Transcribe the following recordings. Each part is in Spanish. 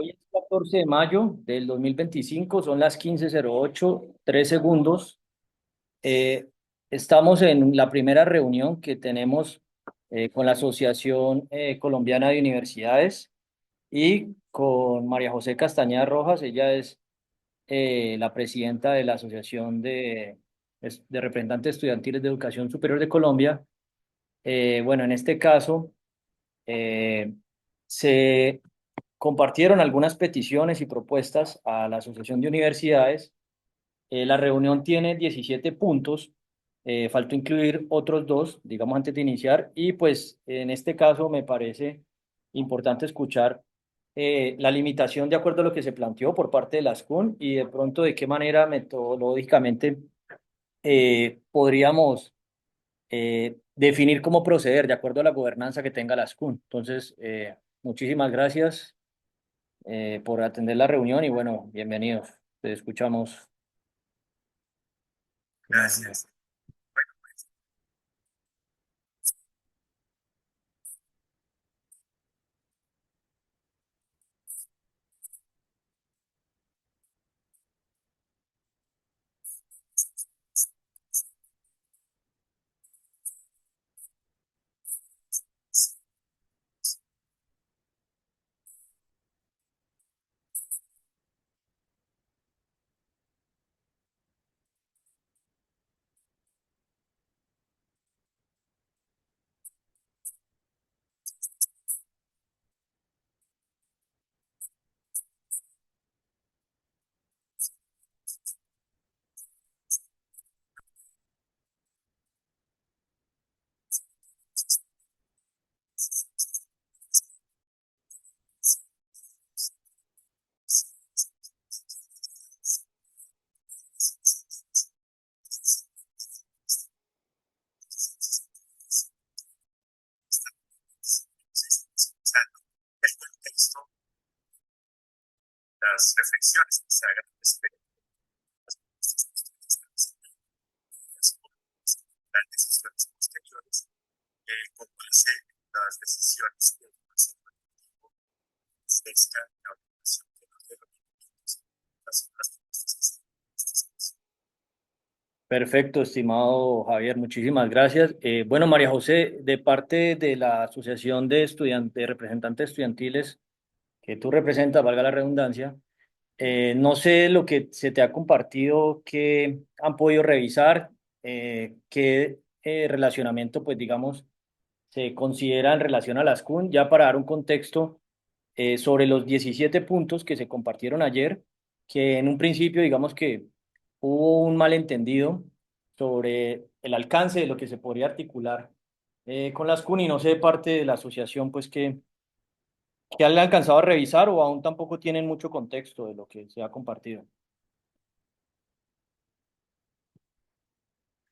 Hoy es 14 de mayo del 2025, son las 15:08, 3 segundos. Eh, Estamos en la primera reunión que tenemos con la Asociación Colombiana de Universidades y con María José Castañeda Rojas. Ella es la presidenta de la Asociación de Representantes Estudiantiles de Educación Superior de Colombia. Bueno, en este caso, eh, se compartieron algunas peticiones y propuestas a la Asociación de Universidades. La reunión tiene 17 puntos, faltó incluir otros dos, digamos, antes de iniciar, y pues en este caso me parece importante escuchar la limitación de acuerdo a lo que se planteó por parte de las CUN y de pronto de qué manera metodológicamente podríamos definir cómo proceder de acuerdo a la gobernanza que tenga las CUN. Entonces, muchísimas gracias por atender la reunión y bueno, bienvenidos. Te escuchamos. Gracias. El contexto, las reflexiones que se hagan respecto a las decisiones posteriores, con base en las decisiones que el Consejo Ejecutivo establezca en la orientación de los reglamentos, las Perfecto, estimado Javier, muchísimas gracias. Bueno, María José, de parte de la Asociación de Estudiantes, de Representantes Estudiantiles que tú representas, valga la redundancia, no sé lo que se te ha compartido, que han podido revisar, qué relacionamiento, pues digamos, se considera en relación a las CUN, ya para dar un contexto sobre los 17 puntos que se compartieron ayer, que en un principio digamos que hubo un malentendido sobre el alcance de lo que se podría articular con las CUN y no sé de parte de la asociación pues que han alcanzado a revisar o aún tampoco tienen mucho contexto de lo que se ha compartido.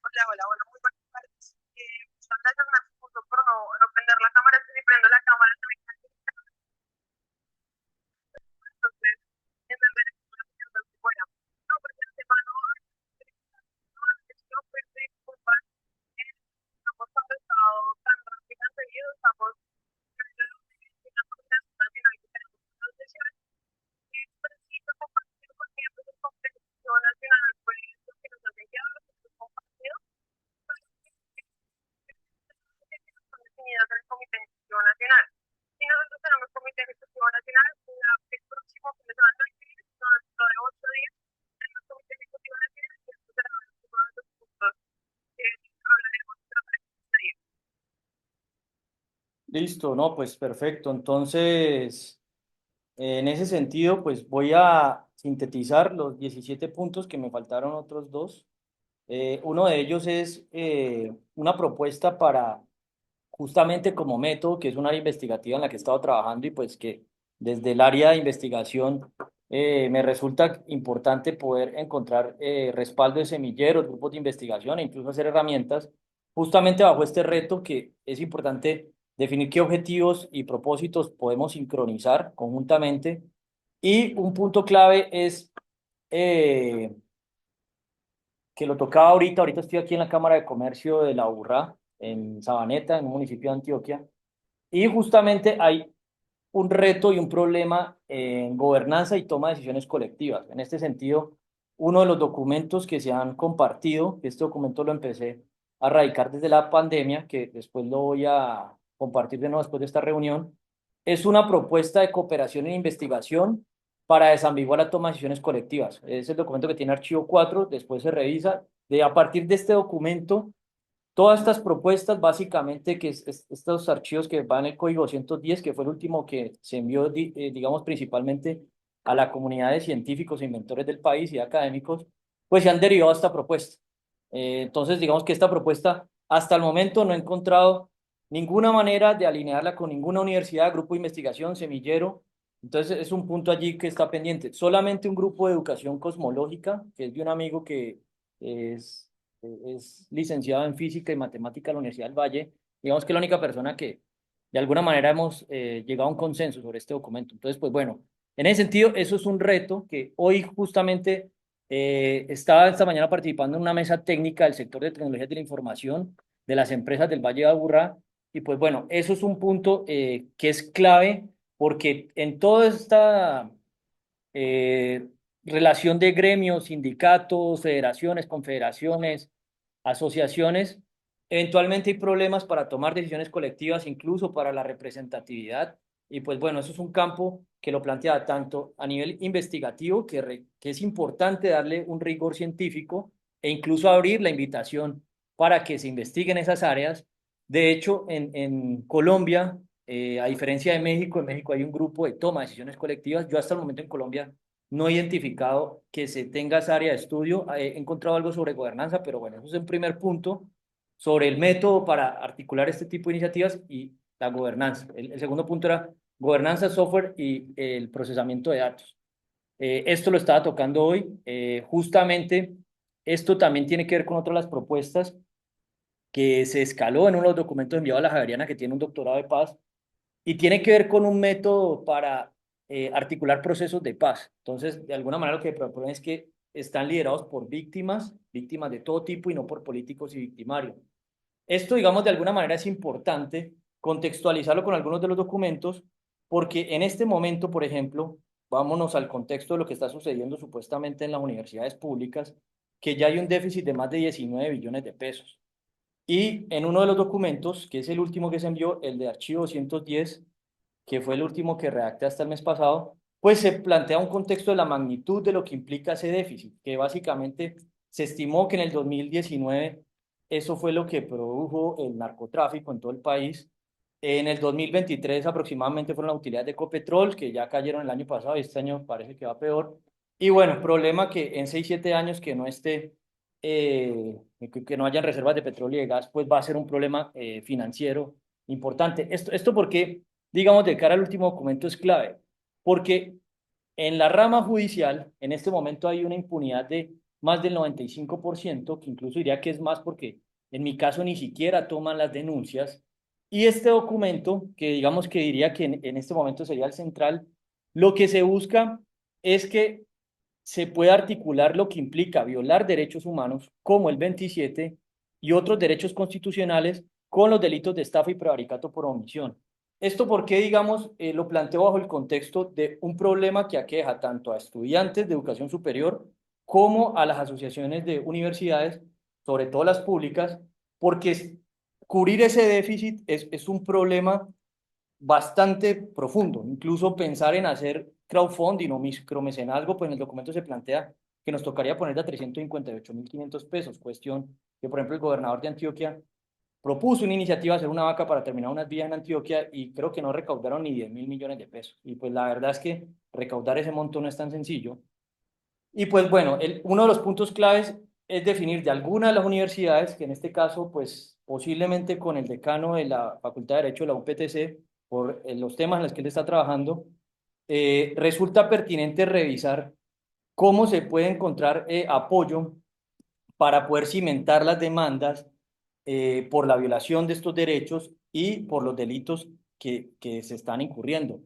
Hola, hola, bueno, muy buenas tardes. Muchas gracias, me excuso por no prender la cámara, si prendo la cámara se me cae. Entonces, entenderé que la opinión no es buena. No, pues de antemano, yo pues de disculpas, hemos contestado tan rápido y seguido, estamos en la coordinación nacional que tenemos en las sesiones, y preciso compartir con miembros del Consejo Nacional, pues lo que nos han enviado, lo que hemos compartido, pues, son definidas en el Comité Ejecutivo Nacional. Y nosotros tenemos Comité Ejecutivo Nacional, el próximo fin de semana, dentro de 8 días, tenemos Comité Ejecutivo Nacional, y estos serán uno de los puntos que hablaremos de la próxima día. Listo, no, pues perfecto. Entonces, en ese sentido, pues voy a sintetizar los 17 puntos que me faltaron otros dos. Uno de ellos es una propuesta para justamente como método, que es un área investigativa en la que he estado trabajando y pues que desde el área de investigación me resulta importante poder encontrar respaldo de semilleros, grupos de investigación e incluso hacer herramientas justamente bajo este reto que es importante definir qué objetivos y propósitos podemos sincronizar conjuntamente. Y un punto clave es eh, que lo tocaba ahorita estoy aquí en la Cámara de Comercio de La Urrá, en Sabaneta, en un municipio de Antioquia, y justamente hay un reto y un problema en gobernanza y toma de decisiones colectivas. En este sentido, uno de los documentos que se han compartido, este documento lo empecé a radicar desde la pandemia, que después lo voy a compartir de nuevo después de esta reunión, es una propuesta de cooperación en investigación para desambiguar la toma de decisiones colectivas. Es el documento que tiene archivo 4, después se revisa. A partir de este documento, todas estas propuestas, básicamente, estos archivos que van en el código 210, que fue el último que se envió, digamos, principalmente a la comunidad de científicos e inventores del país y académicos, pues se han derivado a esta propuesta. Entonces, digamos que esta propuesta, hasta el momento, no he encontrado ninguna manera de alinearla con ninguna universidad, grupo de investigación, semillero. Entonces, es un punto allí que está pendiente. Solamente un grupo de educación cosmológica, que es de un amigo que es es licenciado en física y matemática en la Universidad del Valle, digamos que es la única persona que de alguna manera hemos llegado a un consenso sobre este documento. Entonces, pues bueno, en ese sentido, eso es un reto que hoy justamente estaba esta mañana participando en una mesa técnica del sector de tecnologías de la información de las empresas del Valle de Aburrá, y pues bueno, eso es un punto que es clave porque en toda esta eh, relación de gremios, sindicatos, federaciones, confederaciones, asociaciones, eventualmente hay problemas para tomar decisiones colectivas, incluso para la representatividad. Y pues bueno, eso es un campo que lo plantea tanto a nivel investigativo, que es importante darle un rigor científico e incluso abrir la invitación para que se investiguen esas áreas. De hecho, en Colombia, a diferencia de México, en México hay un grupo de toma de decisiones colectivas. Yo hasta el momento en Colombia no he identificado que se tenga esa área de estudio. He encontrado algo sobre gobernanza, pero bueno, eso es un primer punto sobre el método para articular este tipo de iniciativas y la gobernanza. El segundo punto era gobernanza, software y el procesamiento de datos. Esto lo estaba tocando hoy. Justamente esto también tiene que ver con otras de las propuestas que se escaló en uno de los documentos enviados a la Javeriana, que tiene un doctorado de paz, y tiene que ver con un método para articular procesos de paz. Entonces, de alguna manera lo que proponen es que están liderados por víctimas, víctimas de todo tipo y no por políticos y victimarios. Esto, digamos, de alguna manera es importante contextualizarlo con algunos de los documentos, porque en este momento, por ejemplo, vámonos al contexto de lo que está sucediendo supuestamente en las universidades públicas, que ya hay un déficit de más de 19 billones de pesos. Y en uno de los documentos, que es el último que se envió, el de archivo 210, que fue el último que redacté hasta el mes pasado, pues se plantea un contexto de la magnitud de lo que implica ese déficit, que básicamente se estimó que en el 2019 eso fue lo que produjo el narcotráfico en todo el país. En el 2023 aproximadamente fueron las utilidades de Ecopetrol, que ya cayeron el año pasado y este año parece que va peor. Y bueno, problema que en 6 7 años que no esté, que no hayan reservas de petróleo y de gas, pues va a ser un problema financiero importante. Esto porque, digamos, de cara al último documento es clave, porque en la rama judicial, en este momento hay una impunidad de más del 95%, que incluso diría que es más porque en mi caso ni siquiera toman las denuncias. Y este documento, que digamos que diría que en este momento sería el central, lo que se busca es que se pueda articular lo que implica violar derechos humanos, como el 27, y otros derechos constitucionales con los delitos de estafa y prevaricato por omisión. Esto porque, digamos, lo planteo bajo el contexto de un problema que aqueja tanto a estudiantes de educación superior como a las asociaciones de universidades, sobre todo las públicas, porque cubrir ese déficit es un problema bastante profundo. Incluso pensar en hacer crowdfunding o micromecenazgo, pues en el documento se plantea que nos tocaría poner de a 358.500 pesos, cuestión que, por ejemplo, el gobernador de Antioquia propuso una iniciativa de hacer una vaca para terminar unas vías en Antioquia y creo que no recaudaron ni 10.000 millones de pesos. Y pues la verdad es que recaudar ese monto no es tan sencillo. Y pues bueno, uno de los puntos claves es definir de alguna de las universidades, que en este caso, pues posiblemente con el decano de la Facultad de Derecho de la UPTC, por los temas en los que él está trabajando, resulta pertinente revisar cómo se puede encontrar apoyo para poder cimentar las demandas por la violación de estos derechos y por los delitos que se están incurriendo.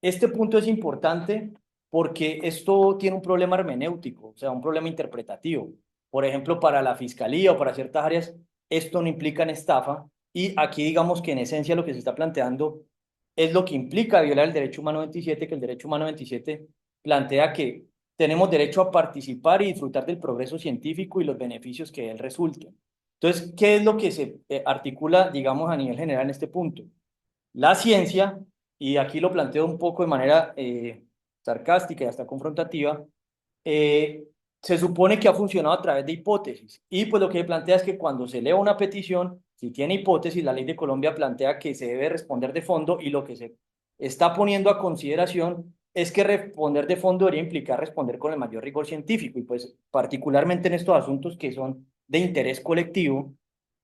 Este punto es importante porque esto tiene un problema hermenéutico, o sea, un problema interpretativo. Por ejemplo, para la fiscalía o para ciertas áreas, esto no implica en estafa y aquí digamos que en esencia lo que se está planteando es lo que implica violar el derecho humano 27, que el derecho humano 27 plantea que tenemos derecho a participar y disfrutar del progreso científico y los beneficios que de él resulten. Entonces, ¿qué es lo que se articula, digamos, a nivel general en este punto? La ciencia, y aquí lo planteo un poco de manera sarcástica y hasta confrontativa, eh, se supone que ha funcionado a través de hipótesis. Y pues lo que plantea es que cuando se eleva una petición, si tiene hipótesis, la ley de Colombia plantea que se debe responder de fondo y lo que se está poniendo a consideración es que responder de fondo debería implicar responder con el mayor rigor científico y pues particularmente en estos asuntos que son de interés colectivo,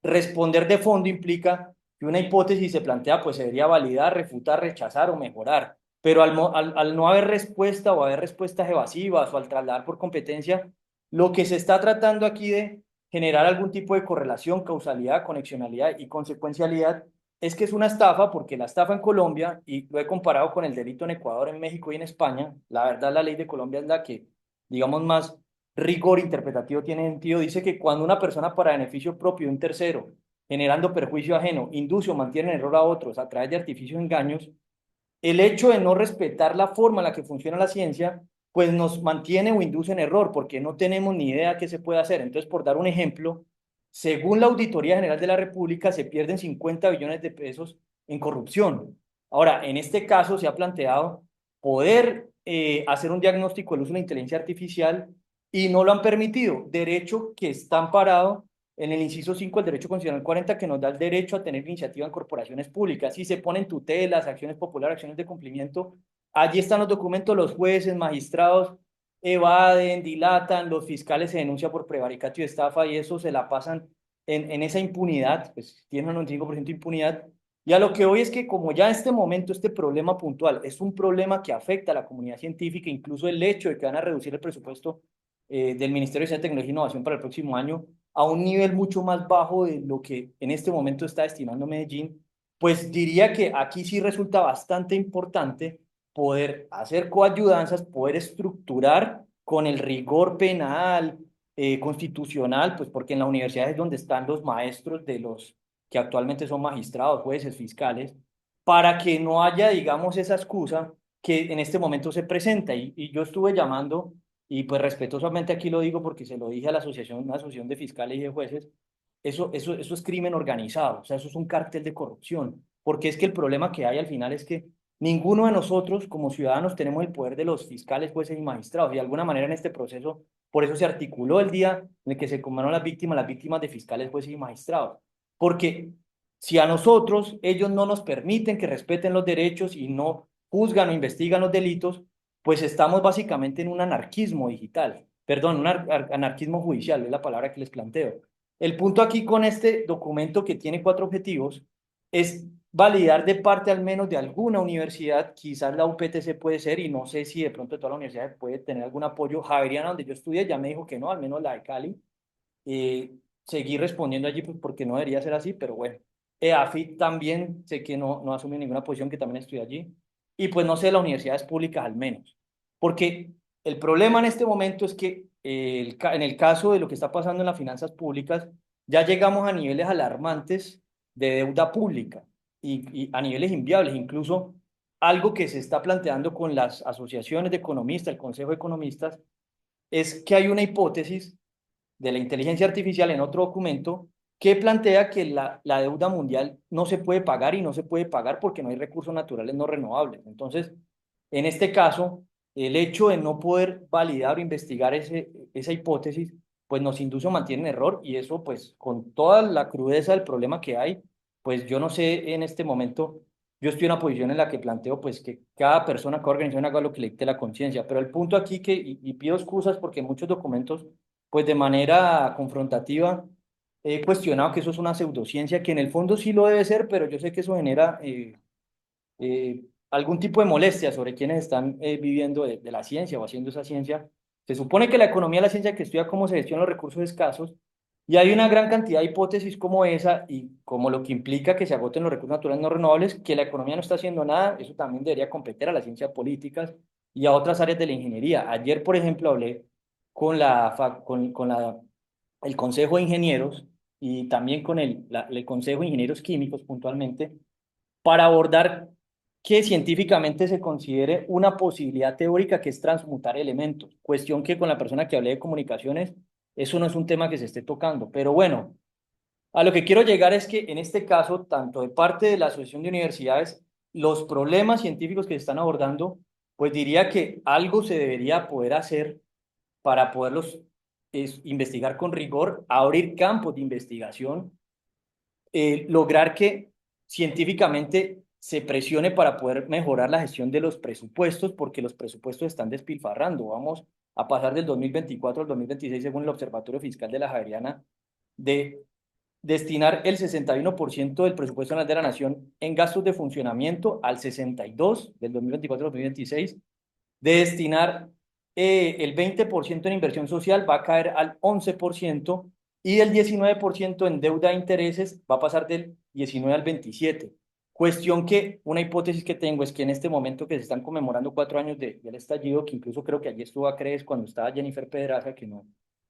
responder de fondo implica que una hipótesis se plantea pues se debería validar, refutar, rechazar o mejorar. Pero al no haber respuesta o haber respuestas evasivas o al trasladar por competencia, lo que se está tratando aquí de generar algún tipo de correlación, causalidad, conexionalidad y consecuencialidad es que es una estafa, porque la estafa en Colombia, y lo he comparado con el delito en Ecuador, en México y en España, la verdad la ley de Colombia es la que, digamos, más rigor interpretativo tiene sentido, dice que cuando una persona para beneficio propio de un tercero, generando perjuicio ajeno, induce o mantiene en error a otros a través de artificios y engaños, el hecho de no respetar la forma en la que funciona la ciencia, pues nos mantiene o induce en error, porque no tenemos ni idea qué se puede hacer. Entonces, por dar un ejemplo, según la Auditoría General de la República, se pierden 50 billones de pesos en corrupción. Ahora, en este caso se ha planteado poder hacer un diagnóstico del uso de la inteligencia artificial y no lo han permitido. Derecho que está amparado en el inciso 5 del derecho constitucional 40 que nos da el derecho a tener iniciativa en corporaciones públicas. Si se ponen tutelas, acciones populares, acciones de cumplimiento, allí están los documentos, los jueces, magistrados evaden, dilatan, los fiscales se denuncian por prevaricato y estafa y eso se la pasan en esa impunidad, pues tienen un 95% de impunidad. Y a lo que hoy es que como ya en este momento este problema puntual es un problema que afecta a la comunidad científica, incluso el hecho de que van a reducir el presupuesto del Ministerio de Ciencia, Tecnología e Innovación para el próximo año a un nivel mucho más bajo de lo que en este momento está destinando Medellín, pues diría que aquí sí resulta bastante importante poder hacer coayudanzas, poder estructurar con el rigor penal, constitucional, pues porque en la universidad es donde están los maestros de los que actualmente son magistrados, jueces, fiscales, para que no haya, digamos, esa excusa que en este momento se presenta. Y yo estuve llamando y pues respetuosamente aquí lo digo porque se lo dije a la asociación, una asociación de fiscales y de jueces, eso es crimen organizado, o sea, eso es un cártel de corrupción, porque es que el problema que hay al final es que ninguno de nosotros como ciudadanos tenemos el poder de los fiscales, jueces y magistrados, y de alguna manera en este proceso, por eso se articuló el día en el que se conmemoraron las víctimas de fiscales, jueces y magistrados, porque si a nosotros ellos no nos permiten que respeten los derechos y no juzgan o investigan los delitos, pues estamos básicamente en un anarquismo digital, perdón, un anarquismo judicial, es la palabra que les planteo. El punto aquí con este documento que tiene 4 objetivos es validar de parte al menos de alguna universidad, quizás la UPTC puede ser, y no sé si de pronto toda la universidad puede tener algún apoyo. Javeriana, donde yo estudié, ya me dijo que no, al menos la de Cali. Seguí respondiendo allí pues, porque no debería ser así, pero bueno. EAFIT también sé que no asume ninguna posición, que también estudia allí. Y pues no sé, las universidades públicas al menos. Porque el problema en este momento es que en el caso de lo que está pasando en las finanzas públicas, ya llegamos a niveles alarmantes de deuda pública y a niveles inviables. Incluso algo que se está planteando con las asociaciones de economistas, el Consejo de Economistas, es que hay una hipótesis de la inteligencia artificial en otro documento que plantea que la deuda mundial no se puede pagar y no se puede pagar porque no hay recursos naturales no renovables. Entonces, en este caso, el hecho de no poder validar o investigar esa hipótesis, pues nos induce o mantiene en error y eso, pues, con toda la crudeza del problema que hay, pues yo no sé en este momento, yo estoy en una posición en la que planteo, pues, que cada persona, cada organización haga lo que le dicte la conciencia, pero el punto aquí que, y pido excusas porque muchos documentos pues de manera confrontativa he cuestionado que eso es una pseudociencia, que en el fondo sí lo debe ser, pero yo sé que eso genera algún tipo de molestia sobre quienes están viviendo de la ciencia o haciendo esa ciencia. Se supone que la economía es la ciencia que estudia cómo se gestionan los recursos escasos y hay una gran cantidad de hipótesis como esa y como lo que implica que se agoten los recursos naturales no renovables, que la economía no está haciendo nada, eso también debería competir a la ciencia políticas y a otras áreas de la ingeniería. Ayer, por ejemplo, hablé con el Consejo de Ingenieros y también con el Consejo de Ingenieros Químicos puntualmente para abordar que científicamente se considere una posibilidad teórica que es transmutar elementos, cuestión que con la persona que hablé de comunicaciones, eso no es un tema que se esté tocando, pero bueno, a lo que quiero llegar es que en este caso, tanto de parte de la Asociación de Universidades, los problemas científicos que se están abordando, pues diría que algo se debería poder hacer para poderlos investigar con rigor, abrir campos de investigación, lograr que científicamente se presione para poder mejorar la gestión de los presupuestos, porque los presupuestos están despilfarrando. Vamos a pasar del 2024 al 2026, según el Observatorio Fiscal de la Javeriana, de destinar el 61% del presupuesto anual de la nación en gastos de funcionamiento al 62% del 2024 al 2026, de destinar el 20% en inversión social va a caer al 11% y el 19% en deuda de intereses va a pasar del 19 al 27. Cuestión que una hipótesis que tengo es que en este momento que se están conmemorando 4 años del estallido, que incluso creo que allí estuvo a Acres cuando estaba Jennifer Pedraza, que no,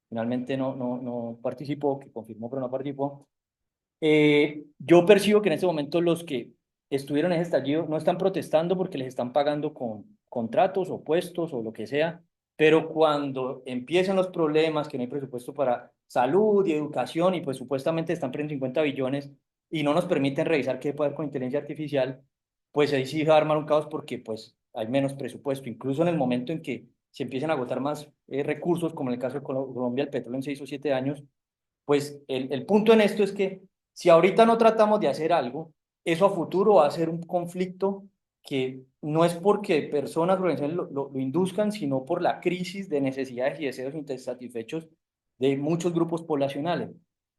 finalmente no participó, que confirmó pero no participó, yo percibo que en este momento los que estuvieron en ese estallido no están protestando porque les están pagando con contratos o puestos o lo que sea, pero cuando empiezan los problemas, que no hay presupuesto para salud y educación y pues supuestamente están perdiendo 50 billones y no nos permiten revisar qué puede hacer con inteligencia artificial, pues ahí sí va a armar un caos porque pues hay menos presupuesto, incluso en el momento en que se empiezan a agotar más recursos, como en el caso de Colombia, el petróleo en 6 o 7 años, pues el punto en esto es que si ahorita no tratamos de hacer algo, eso a futuro va a ser un conflicto que no es porque personas o organizaciones lo induzcan, sino por la crisis de necesidades y deseos insatisfechos de muchos grupos poblacionales.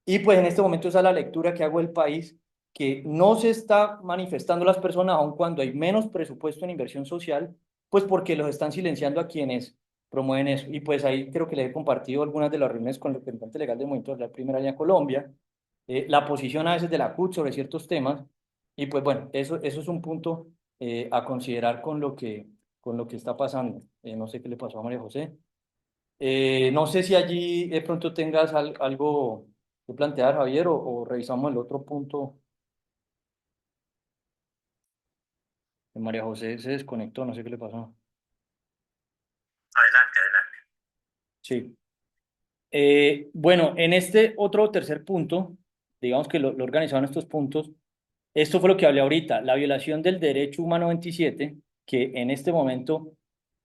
Y pues en este momento esa es la lectura que hago del país, que no se está manifestando las personas aun cuando hay menos presupuesto en inversión social, pues porque los están silenciando a quienes promueven eso. Y pues ahí creo que les he compartido algunas de las reuniones con el representante legal del Movimiento de la Primera Línea Colombia, la posición a veces de la CUT sobre ciertos temas, y pues bueno, eso es un punto a considerar con lo que está pasando. No sé qué le pasó a María José. No sé si allí de pronto tengas algo que plantear, Javier, o revisamos el otro punto. María José se desconectó, no sé qué le pasó. Adelante, adelante. Sí. Bueno, en este otro tercer punto, digamos que lo organizaron estos puntos, esto fue lo que hablé ahorita, la violación del derecho humano 27, que en este momento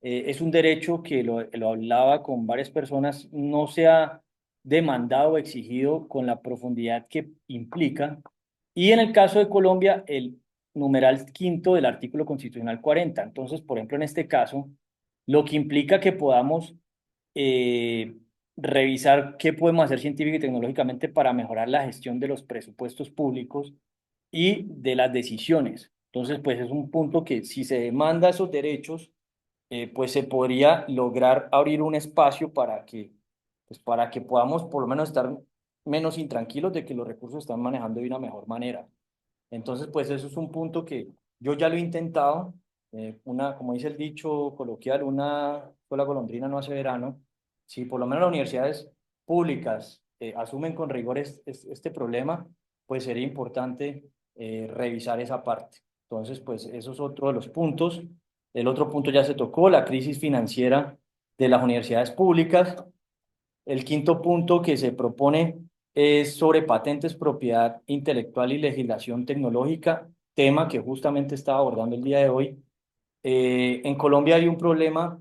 es un derecho que lo hablaba con varias personas, no se ha demandado o exigido con la profundidad que implica. Y en el caso de Colombia, el numeral quinto del artículo constitucional 40. Entonces, por ejemplo, en este caso, lo que implica que podamos eh, revisar qué podemos hacer científica y tecnológicamente para mejorar la gestión de los presupuestos públicos y de las decisiones. Entonces, pues es un punto que si se demanda esos derechos, pues se podría lograr abrir un espacio para que podamos por lo menos estar menos intranquilos de que los recursos se están manejando de una mejor manera. Entonces, pues eso es un punto que yo ya lo he intentado. Como dice el dicho coloquial, una sola golondrina no hace verano. Si por lo menos las universidades públicas asumen con rigor este problema, pues sería importante revisar esa parte. Entonces, pues eso es otro de los puntos. El otro punto ya se tocó, la crisis financiera de las universidades públicas. El quinto punto que se propone es sobre patentes, propiedad intelectual y legislación tecnológica, tema que justamente estaba abordando el día de hoy. En Colombia hay un problema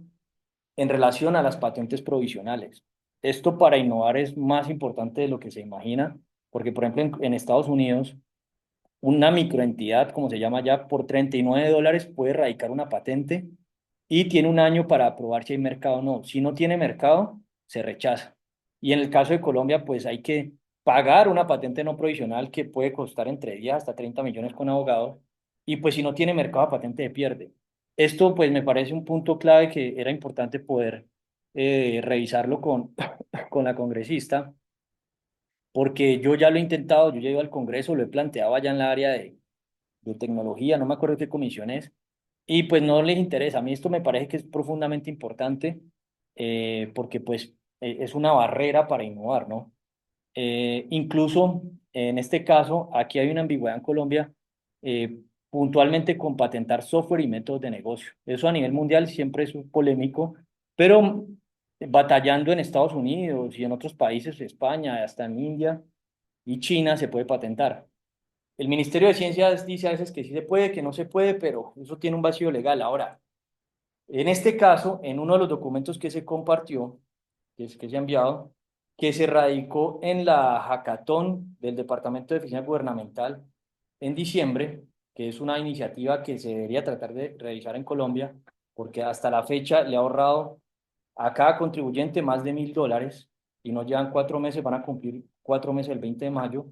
en relación a las patentes provisionales. Esto para innovar es más importante de lo que se imagina, porque por ejemplo en Estados Unidos, una microentidad, como se llama ya, por $39 puede radicar una patente y tiene un año para aprobar si hay mercado o no. Si no tiene mercado, se rechaza. Y en el caso de Colombia, pues hay que pagar una patente no provisional que puede costar entre 10 hasta 30 millones con abogados. Y pues si no tiene mercado, la patente se pierde. Esto pues me parece un punto clave que era importante poder revisarlo con la congresista, porque yo ya lo he intentado, yo ya he ido al Congreso, lo he planteado allá en la área de tecnología, no me acuerdo qué comisión es, y pues no les interesa. A mí esto me parece que es profundamente importante porque pues es una barrera para innovar, ¿no? Incluso en este caso, aquí hay una ambigüedad en Colombia, puntualmente con patentar software y métodos de negocio. Eso a nivel mundial siempre es polémico, pero batallando en Estados Unidos y en otros países, España, hasta en India y China, se puede patentar. El Ministerio de Ciencias dice a veces que sí se puede, que no se puede, pero eso tiene un vacío legal. Ahora, en este caso, en uno de los documentos que se compartió, que se ha enviado, que se radicó en la hackathon del Departamento de Eficiencia Gubernamental en diciembre, que es una iniciativa que se debería tratar de realizar en Colombia, porque hasta la fecha le ha ahorrado a cada contribuyente más de $1.000 y nos llevan 4 meses, van a cumplir 4 meses el 20 de mayo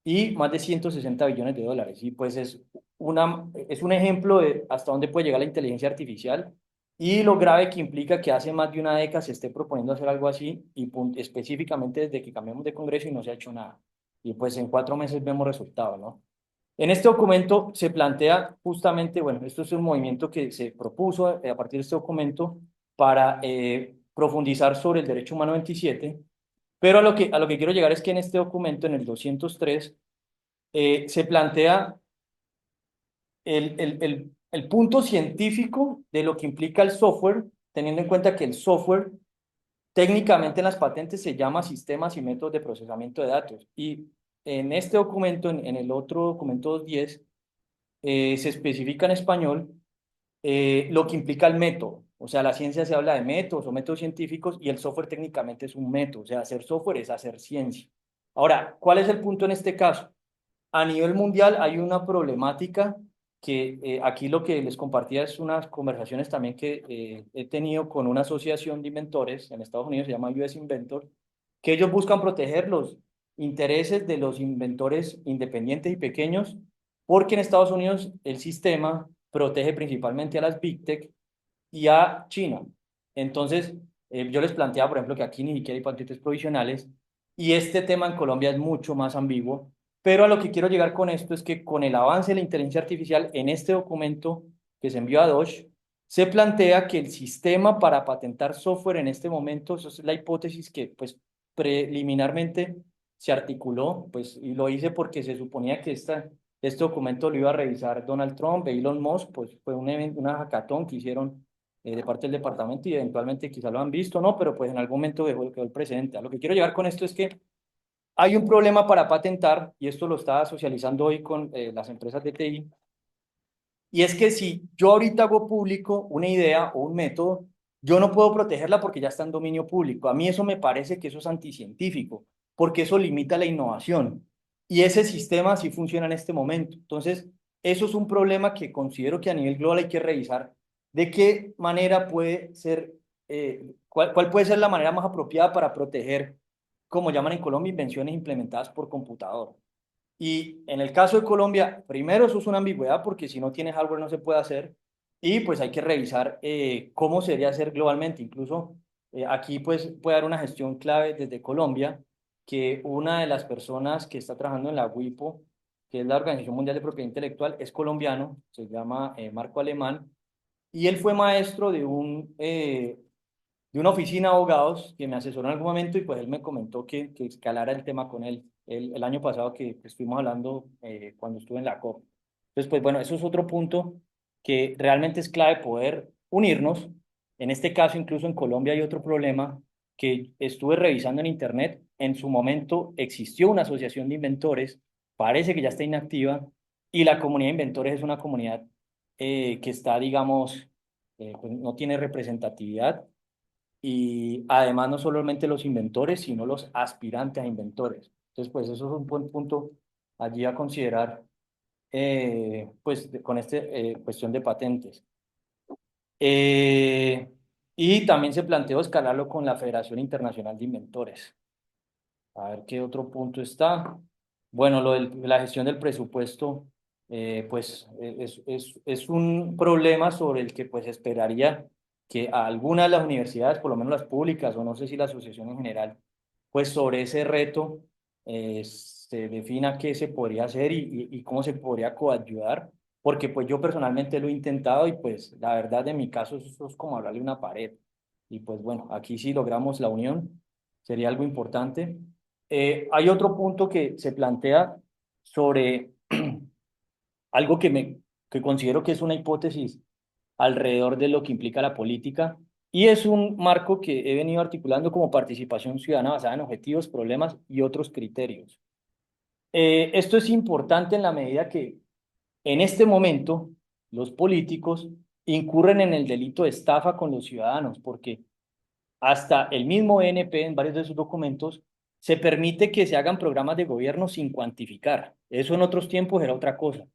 y más de 160 billones de dólares. Y pues es un ejemplo de hasta dónde puede llegar la inteligencia artificial y lo grave que implica que hace más de una década se esté proponiendo hacer algo así y específicamente desde que cambiamos de Congreso y no se ha hecho nada. Y pues en 4 meses vemos resultados, ¿no? En este documento se plantea justamente, bueno, esto es un movimiento que se propuso a partir de este documento para profundizar sobre el derecho humano 27, pero a lo que quiero llegar es que en este documento, en el 203, se plantea el punto científico de lo que implica el software, teniendo en cuenta que el software técnicamente en las patentes se llama sistemas y métodos de procesamiento de datos. Y en este documento, en el otro documento 210, se especifica en español lo que implica el método. O sea, la ciencia se habla de métodos o métodos científicos y el software técnicamente es un método. O sea, hacer software es hacer ciencia. Ahora, ¿cuál es el punto en este caso? A nivel mundial hay una problemática que aquí lo que les compartía es unas conversaciones también que he tenido con una asociación de inventores en Estados Unidos, se llama US Inventor, que ellos buscan proteger los intereses de los inventores independientes y pequeños, porque en Estados Unidos el sistema protege principalmente a las Big Tech y a China. Entonces, yo les planteaba, por ejemplo, que aquí ni siquiera hay patentes provisionales y este tema en Colombia es mucho más ambiguo, pero a lo que quiero llegar con esto es que con el avance de la inteligencia artificial en este documento que se envió a DOSH, se plantea que el sistema para patentar software en este momento, eso es la hipótesis que pues preliminarmente se articuló, pues y lo hice porque se suponía que este documento lo iba a revisar Donald Trump, Elon Musk, pues fue un evento, una hackathon que hicieron de parte del departamento y eventualmente quizá lo han visto, ¿no? Pero pues en algún momento quedó el precedente. A lo que quiero llegar con esto es que hay un problema para patentar, y esto lo estaba socializando hoy con las empresas de TI, y es que si yo ahorita hago público una idea o un método, yo no puedo protegerla porque ya está en dominio público. A mí eso me parece que eso es anticientífico, porque eso limita la innovación. Y ese sistema sí funciona en este momento. Entonces, eso es un problema que considero que a nivel global hay que revisar de qué manera puede ser, cuál puede ser la manera más apropiada para proteger, como llaman en Colombia, invenciones implementadas por computador. Y en el caso de Colombia, primero eso es una ambigüedad porque si no tienes hardware no se puede hacer y pues hay que revisar cómo sería hacer globalmente. Incluso aquí pues puede haber una gestión clave desde Colombia que una de las personas que está trabajando en la WIPO, que es la Organización Mundial de Propiedad Intelectual, es colombiano, se llama Marco Alemán y él fue maestro de una oficina de abogados que me asesoró en algún momento y pues él me comentó que escalara el tema con él el año pasado que estuvimos hablando cuando estuve en la COP. Entonces, pues bueno, eso es otro punto que realmente es clave poder unirnos. En este caso, incluso en Colombia hay otro problema que estuve revisando en internet. En su momento existió una asociación de inventores, parece que ya está inactiva, y la comunidad de inventores es una comunidad que está, digamos, pues no tiene representatividad y además no solamente los inventores, sino los aspirantes a inventores. Entonces, pues eso es un buen punto allí a considerar, pues con esta cuestión de patentes. Eh, y también se planteó escalarlo con la Federación Internacional de Inventores. A ver qué otro punto está. Bueno, lo de la gestión del presupuesto, pues es un problema sobre el que pues esperaría que a algunas de las universidades, por lo menos las públicas, o no sé si la asociación en general, pues sobre ese reto se defina qué se podría hacer y cómo se podría coayudar, porque pues yo personalmente lo he intentado y pues la verdad en mi caso eso es como hablarle a una pared. Y pues bueno, aquí sí logramos la unión, sería algo importante. Hay otro punto que se plantea sobre algo que considero que es una hipótesis alrededor de lo que implica la política y es un marco que he venido articulando como participación ciudadana basada en objetivos, problemas y otros criterios. Esto es importante en la medida que en este momento los políticos incurren en el delito de estafa con los ciudadanos, porque hasta el mismo ENP en varios de sus documentos se permite que se hagan programas de gobierno sin cuantificar. Eso en otros tiempos era otra cosa.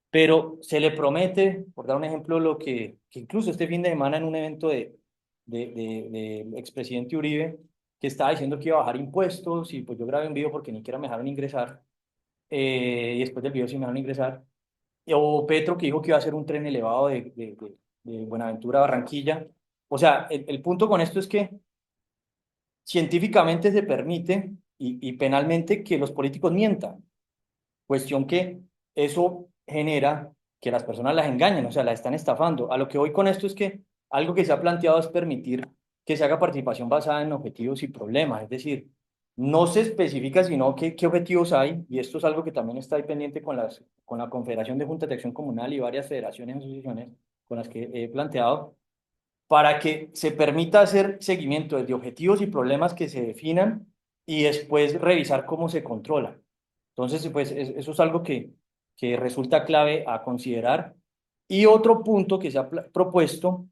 Pero se le promete, por dar un ejemplo, que incluso este fin de semana en un evento del expresidente Uribe, que estaba diciendo que iba a bajar impuestos, y pues yo grabé un video porque ni siquiera me dejaron ingresar, y después del video sí me dejaron ingresar, o Petro que dijo que iba a hacer un tren elevado de Buenaventura a Barranquilla. O sea, el punto con esto es que científicamente se permite y penalmente que los políticos mientan. Cuestión que eso genera que las personas las engañen, o sea, las están estafando. A lo que voy con esto es que algo que se ha planteado es permitir que se haga participación basada en objetivos y problemas, es decir, no se especifica sino qué objetivos hay, y esto es algo que también está ahí pendiente con la Confederación de Juntas de Acción Comunal y varias federaciones y asociaciones con las que he planteado, para que se permita hacer seguimiento de objetivos y problemas que se definan y después revisar cómo se controla. Entonces, pues eso es algo que resulta clave a considerar. Y otro punto que se ha propuesto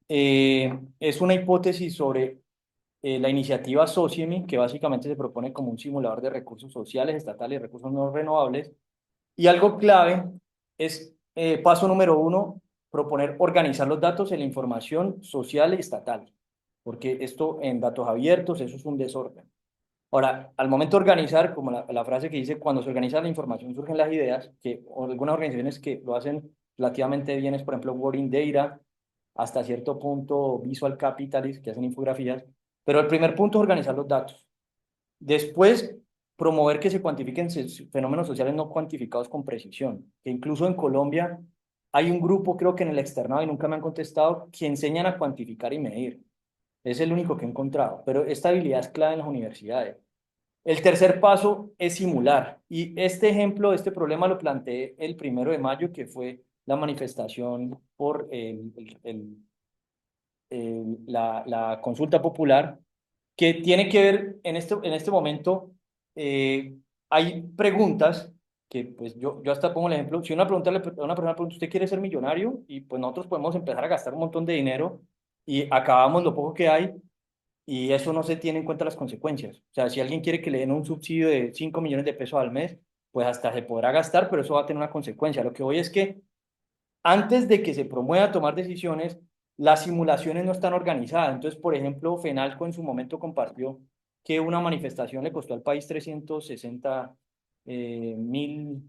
es una hipótesis sobre la iniciativa Sociemi, que básicamente se propone como un simulador de recursos sociales, estatales y recursos no renovables. Y algo clave es, paso número uno, proponer organizar los datos en la información social y estatal, porque esto en datos abiertos, eso es un desorden. Ahora, al momento de organizar, como la frase que dice, cuando se organiza la información surgen las ideas, que o algunas organizaciones que lo hacen relativamente bien es, por ejemplo, Working Data, hasta cierto punto Visual Capitalist, que hacen infografías, pero el primer punto es organizar los datos. Después, promover que se cuantifiquen fenómenos sociales no cuantificados con precisión, que incluso en Colombia hay un grupo, creo que en el externado, y nunca me han contestado, que enseñan a cuantificar y medir. Es el único que he encontrado, pero esta habilidad es clave en las universidades. El tercer paso es simular, y este ejemplo, este problema lo planteé el 1 de mayo, que fue la manifestación por la consulta popular, que tiene que ver en este momento, hay preguntas que pues yo hasta pongo el ejemplo, si una persona pregunta, ¿usted quiere ser millonario? Y pues nosotros podemos empezar a gastar un montón de dinero y acabamos lo poco que hay y eso no se tiene en cuenta las consecuencias. O sea, si alguien quiere que le den un subsidio de 5 millones de pesos al mes, pues hasta se podrá gastar, pero eso va a tener una consecuencia. Lo que voy es que antes de que se promueva tomar decisiones, las simulaciones no están organizadas. Entonces, por ejemplo, Fenalco en su momento compartió que una manifestación le costó al país 360 mil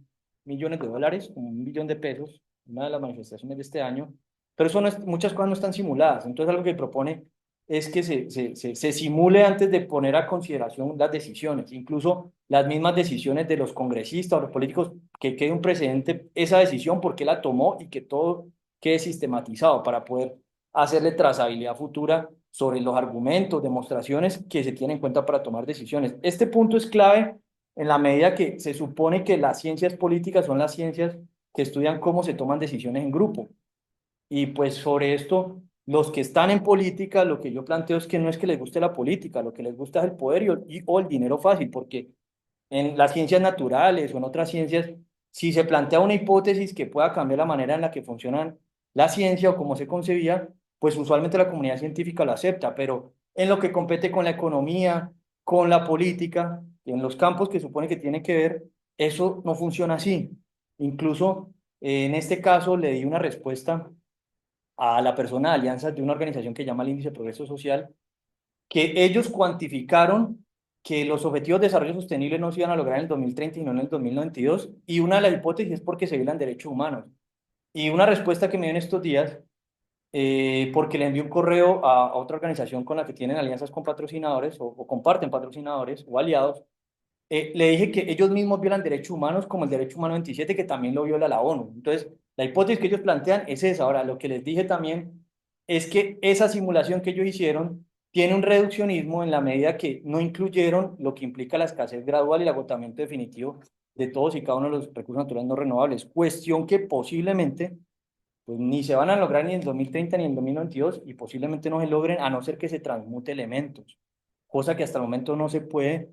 millones de dólares, como 1 billón de pesos, una de las manifestaciones de este año, pero eso no muchas cosas no están simuladas. Entonces, algo que propone es que se simule antes de poner a consideración las decisiones, incluso las mismas decisiones de los congresistas o los políticos, que quede un precedente esa decisión, por qué la tomó y que todo quede sistematizado para poder hacerle trazabilidad futura sobre los argumentos, demostraciones que se tienen en cuenta para tomar decisiones. Este punto es clave en la medida que se supone que las ciencias políticas son las ciencias que estudian cómo se toman decisiones en grupo. Y pues sobre esto, los que están en política, lo que yo planteo es que no es que les guste la política, lo que les gusta es el poder o el dinero fácil, porque en las ciencias naturales o en otras ciencias, si se plantea una hipótesis que pueda cambiar la manera en la que funcionan la ciencia o cómo se concebía, pues usualmente la comunidad científica lo acepta, pero en lo que compete con la economía, con la política, en los campos que supone que tiene que ver, eso no funciona así. Incluso en este caso le di una respuesta a la persona de alianzas de una organización que llama el Índice de Progreso Social, que ellos cuantificaron que los objetivos de desarrollo sostenible no se iban a lograr en el 2030 sino en el 2092, y una de las hipótesis es porque se violan derechos humanos. Y una respuesta que me dio en estos días, porque le envié un correo a otra organización con la que tienen alianzas con patrocinadores o comparten patrocinadores o aliados, le dije que ellos mismos violan derechos humanos como el derecho humano 27, que también lo viola la ONU. Entonces, la hipótesis que ellos plantean es esa. Ahora, lo que les dije también es que esa simulación que ellos hicieron tiene un reduccionismo en la medida que no incluyeron lo que implica la escasez gradual y el agotamiento definitivo de todos y cada uno de los recursos naturales no renovables. Cuestión que posiblemente pues, ni se van a lograr ni en el 2030 ni en el 2022 y posiblemente no se logren a no ser que se transmute elementos, cosa que hasta el momento no se puede.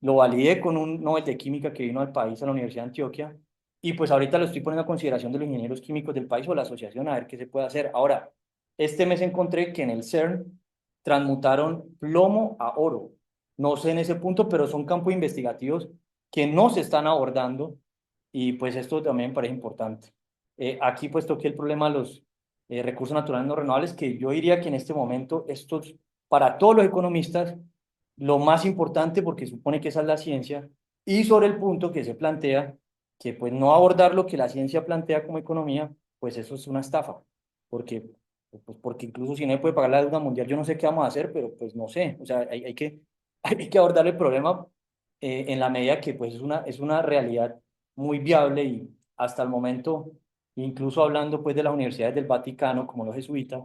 Lo validé con un Nobel de Química que vino al país, a la Universidad de Antioquia, y pues ahorita lo estoy poniendo a consideración de los ingenieros químicos del país o la asociación a ver qué se puede hacer. Ahora, este mes encontré que en el CERN transmutaron plomo a oro. No sé en ese punto, pero son campos investigativos que no se están abordando y pues esto también me parece importante. Aquí pues toqué el problema de los recursos naturales no renovables, que yo diría que en este momento estos, para todos los economistas, lo más importante porque supone que esa es la ciencia, y sobre el punto que se plantea, que pues no abordar lo que la ciencia plantea como economía, pues eso es una estafa, porque, pues porque incluso si no se puede pagar la deuda mundial, yo no sé qué vamos a hacer, pero pues no sé, o sea, hay que abordar el problema en la medida que pues es una realidad muy viable y hasta el momento, incluso hablando pues de las universidades del Vaticano, como los jesuitas,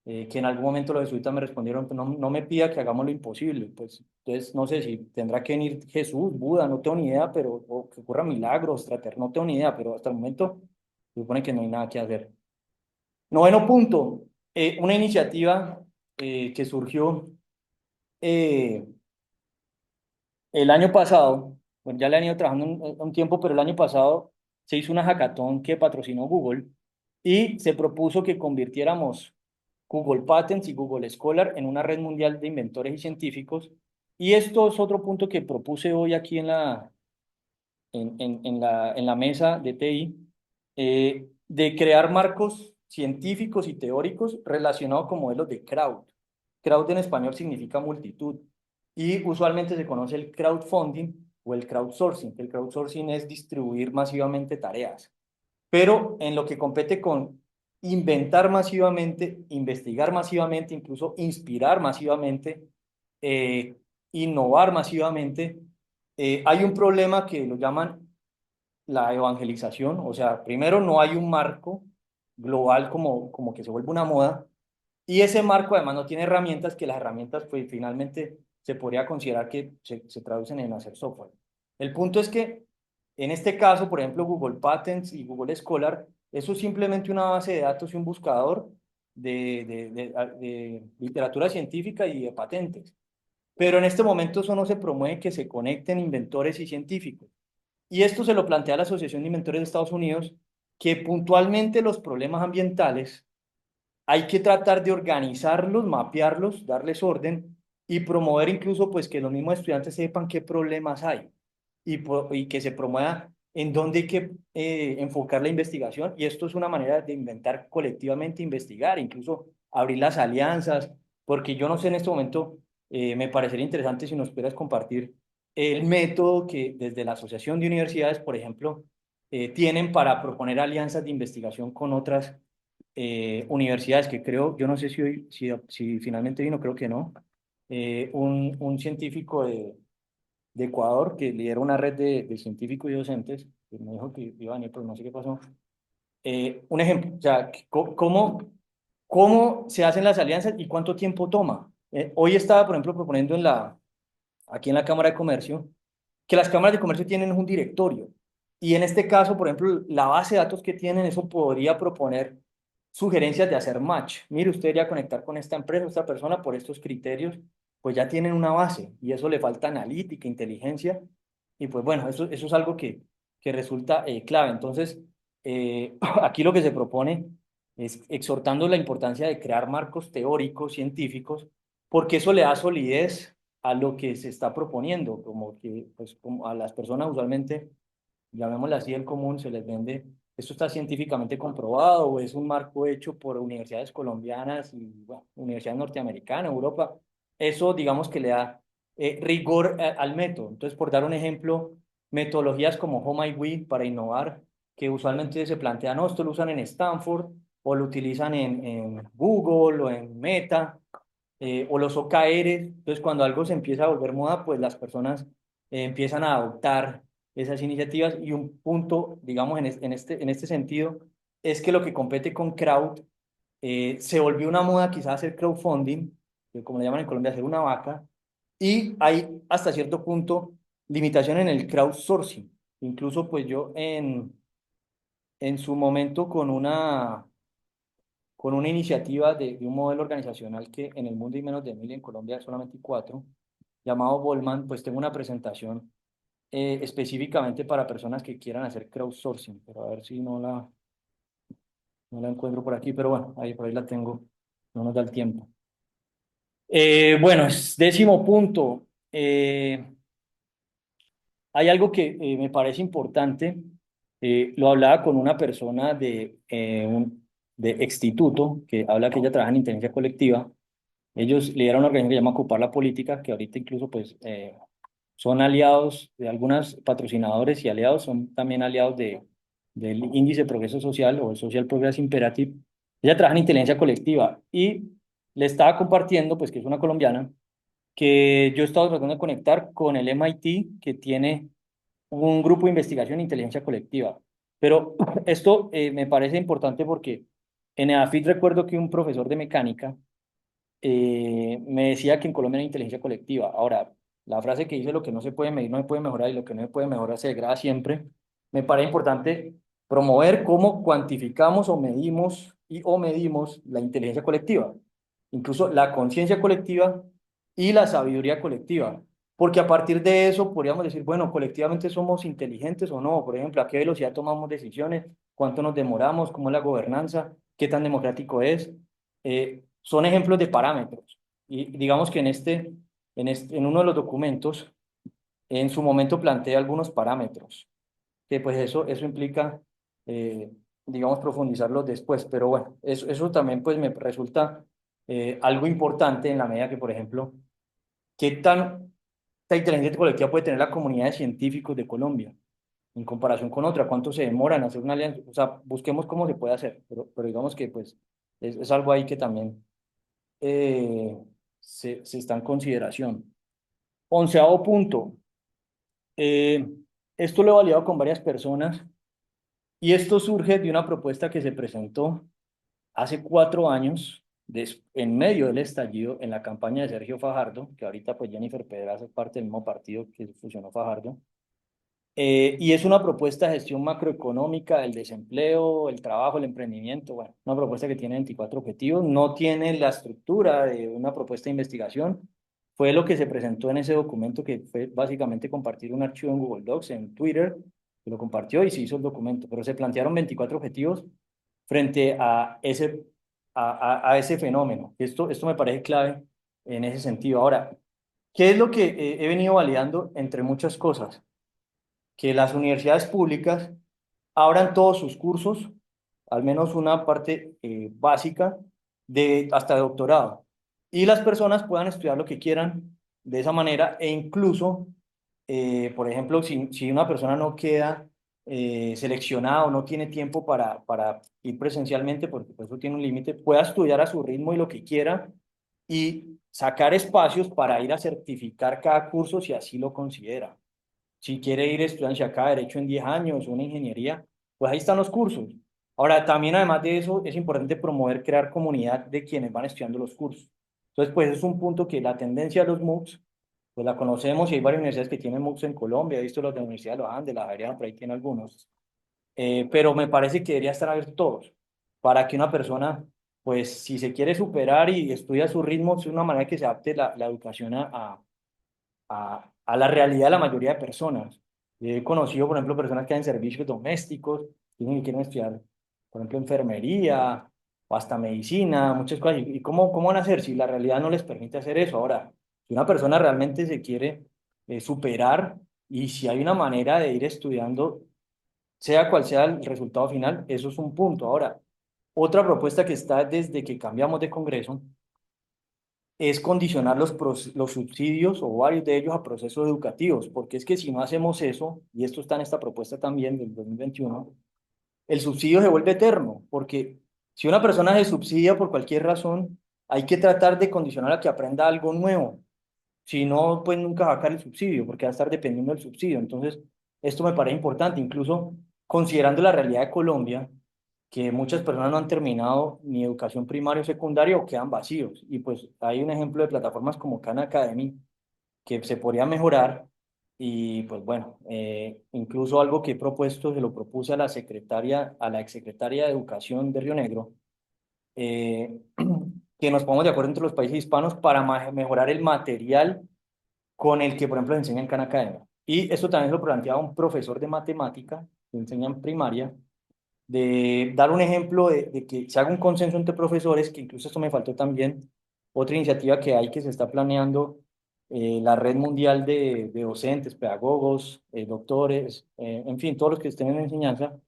que en algún momento los jesuitas me respondieron, pues no, no me pida que hagamos lo imposible, pues entonces no sé si tendrá que venir Jesús, Buda, no tengo ni idea, pero o que ocurran milagros, no tengo ni idea, pero hasta el momento se supone que no hay nada que hacer. Noveno punto, una iniciativa que surgió eh, el año pasado, bueno, ya le han ido trabajando un tiempo, pero el año pasado se hizo una hackathon que patrocinó Google y se propuso que convirtiéramos Google Patents y Google Scholar en una red mundial de inventores y científicos. Y esto es otro punto que propuse hoy aquí en la mesa de TI, de crear marcos científicos y teóricos relacionados con modelos de crowd. Crowd en español significa multitud y usualmente se conoce el crowdfunding o el crowdsourcing. El crowdsourcing es distribuir masivamente tareas, pero en lo que compete con inventar masivamente, investigar masivamente, incluso inspirar masivamente, eh, innovar masivamente, hay un problema que lo llaman la evangelización, o sea, primero no hay un marco global como que se vuelve una moda, y ese marco además no tiene herramientas, que las herramientas pues finalmente se podría considerar que se traducen en hacer software. El punto es que en este caso, por ejemplo, Google Patents y Google Scholar, eso es simplemente una base de datos y un buscador de literatura científica y de patentes. Pero en este momento eso no se promueve que se conecten inventores y científicos. Y esto se lo plantea la Asociación de Inventores de Estados Unidos, que puntualmente los problemas ambientales hay que tratar de organizarlos, mapearlos, darles orden y promover incluso pues que los mismos estudiantes sepan qué problemas hay y que se promueva en dónde hay que enfocar la investigación. Y esto es una manera de inventar colectivamente, investigar, incluso abrir las alianzas, porque yo no sé en este momento, me parecería interesante si nos pudieras compartir el método que desde la Asociación de Universidades, por ejemplo, tienen para proponer alianzas de investigación con otras universidades que creo, yo no sé si finalmente vino, creo que no, un científico de Ecuador que lidera una red de científicos y docentes, que me dijo que iba a venir, pero no sé qué pasó. Un ejemplo, o sea, ¿cómo se hacen las alianzas y cuánto tiempo toma? Hoy estaba, por ejemplo, proponiendo aquí en la Cámara de Comercio, que las cámaras de comercio tienen un directorio. Y en este caso, por ejemplo, la base de datos que tienen, eso podría proponer sugerencias de hacer match. Mire, usted debería conectar con esta empresa, esta persona por estos criterios, pues ya tienen una base y eso le falta analítica, inteligencia. Y pues bueno, eso es algo que resulta clave. Entonces, aquí lo que se propone es exhortando la importancia de crear marcos teóricos, científicos, porque eso le da solidez a lo que se está proponiendo, como que pues, como a las personas usualmente, llamémoslo así, el común, se les vende, esto está científicamente comprobado, o es un marco hecho por universidades colombianas y bueno, universidades norteamericanas, Europa, eso digamos que le da rigor al método. Entonces, por dar un ejemplo, metodologías como Home I We para innovar, que usualmente se plantean, no, esto lo usan en Stanford, o lo utilizan en Google o en Meta, o los OKRs. Entonces, cuando algo se empieza a volver moda, pues las personas empiezan a adoptar esas iniciativas y un punto, digamos, en este sentido, es que lo que compete con crowd, se volvió una moda quizás hacer crowdfunding, que como le llaman en Colombia, hacer una vaca, y hay hasta cierto punto limitación en el crowdsourcing. Incluso pues yo en su momento con una iniciativa de un modelo organizacional que en el mundo hay menos de 1000, en Colombia hay solamente 4, llamado Bolman, pues tengo una presentación específicamente para personas que quieran hacer crowdsourcing, pero a ver si no la encuentro por aquí, pero bueno, ahí por ahí la tengo, no nos da el tiempo. Bueno, décimo punto. Hay algo que me parece importante, lo hablaba con una persona de Exstituto, que habla que ella trabaja en inteligencia colectiva. Ellos lideran una organización que se llama Ocupar la Política, que ahorita incluso pues son aliados de algunos patrocinadores y aliados, son también aliados del Índice de Progreso Social o el Social Progress Imperative. Ella trabaja en inteligencia colectiva y le estaba compartiendo, pues que es una colombiana, que yo he estado tratando de conectar con el MIT, que tiene un grupo de investigación e inteligencia colectiva. Pero esto me parece importante porque en EAFIT recuerdo que un profesor de mecánica me decía que en Colombia hay inteligencia colectiva. Ahora, la frase que dice lo que no se puede medir no se puede mejorar y lo que no se puede mejorar se degrada siempre, me parece importante promover cómo cuantificamos o medimos la inteligencia colectiva, incluso la conciencia colectiva y la sabiduría colectiva. Porque a partir de eso podríamos decir, bueno, colectivamente somos inteligentes o no. Por ejemplo, a qué velocidad tomamos decisiones, cuánto nos demoramos, cómo es la gobernanza, qué tan democrático es. Son ejemplos de parámetros. Y digamos que en uno de los documentos, en su momento plantea algunos parámetros, que pues eso implica, eh, digamos, profundizarlos después. Pero bueno, eso también pues me resulta algo importante en la medida que, por ejemplo, qué tanta inteligencia colectiva puede tener la comunidad de científicos de Colombia en comparación con otra, cuánto se demora en hacer una alianza, o sea, busquemos cómo se puede hacer, pero digamos que pues es algo ahí que también eh, se está en consideración. Onceavo punto. Eh, Esto lo he validado con varias personas y esto surge de una propuesta que se presentó hace 4 años, en medio del estallido, en la campaña de Sergio Fajardo, que ahorita pues Jennifer Pedraza es parte del mismo partido que fusionó Fajardo. Y es una propuesta de gestión macroeconómica del desempleo, el trabajo, el emprendimiento. Bueno, una propuesta que tiene 24 objetivos, no tiene la estructura de una propuesta de investigación. Fue lo que se presentó en ese documento, que fue básicamente compartir un archivo en Google Docs, en Twitter, que lo compartió y se hizo el documento. Pero se plantearon 24 objetivos frente a ese fenómeno. Esto me parece clave en ese sentido. Ahora, ¿qué es lo que he venido validando entre muchas cosas? Que las universidades públicas abran todos sus cursos, al menos una parte básica, hasta de doctorado, y las personas puedan estudiar lo que quieran de esa manera, e incluso, por ejemplo, si una persona no queda seleccionada o no tiene tiempo para ir presencialmente, porque por eso tiene un límite, pueda estudiar a su ritmo y lo que quiera, y sacar espacios para ir a certificar cada curso si así lo considera. Si quiere ir a estudiar acá Derecho en 10 años, una ingeniería, pues ahí están los cursos. Ahora, también además de eso, es importante promover, crear comunidad de quienes van estudiando los cursos. Entonces, pues es un punto que la tendencia de los MOOCs, pues la conocemos y hay varias universidades que tienen MOOCs en Colombia, he visto los de la Universidad de los Andes, la Javeriana, por ahí tiene algunos. Pero me parece que debería estar abierto todos, para que una persona, pues si se quiere superar y estudia a su ritmo, es una manera que se adapte la educación a la realidad de la mayoría de personas. He conocido, por ejemplo, personas que hacen servicios domésticos, tienen que quieren estudiar, por ejemplo, enfermería o hasta medicina, muchas cosas. ¿Y cómo van a hacer si la realidad no les permite hacer eso? Ahora, si una persona realmente se quiere superar y si hay una manera de ir estudiando, sea cual sea el resultado final, eso es un punto. Ahora, otra propuesta que está desde que cambiamos de Congreso es condicionar los subsidios o varios de ellos a procesos educativos, porque es que si no hacemos eso, y esto está en esta propuesta también del 2021, el subsidio se vuelve eterno, porque si una persona se subsidia por cualquier razón, hay que tratar de condicionar a que aprenda algo nuevo. Si no, pues nunca va a sacar el subsidio, porque va a estar dependiendo del subsidio. Entonces, esto me parece importante, incluso considerando la realidad de Colombia, que muchas personas no han terminado ni educación primaria o secundaria o quedan vacíos. Y pues hay un ejemplo de plataformas como Khan Academy que se podría mejorar Y pues bueno, incluso algo que he propuesto, se lo propuse a la secretaria, a la exsecretaria de Educación de Río Negro, eh, que nos pongamos de acuerdo entre los países hispanos para mejorar el material con el que, por ejemplo, enseñan Khan Academy. Y esto también lo planteaba un profesor de matemática que enseña en primaria, de dar un ejemplo de que se haga un consenso entre profesores, que incluso esto me faltó también, otra iniciativa que hay que se está planeando, la red mundial de docentes, pedagogos, doctores, en fin, todos los que estén en enseñanza,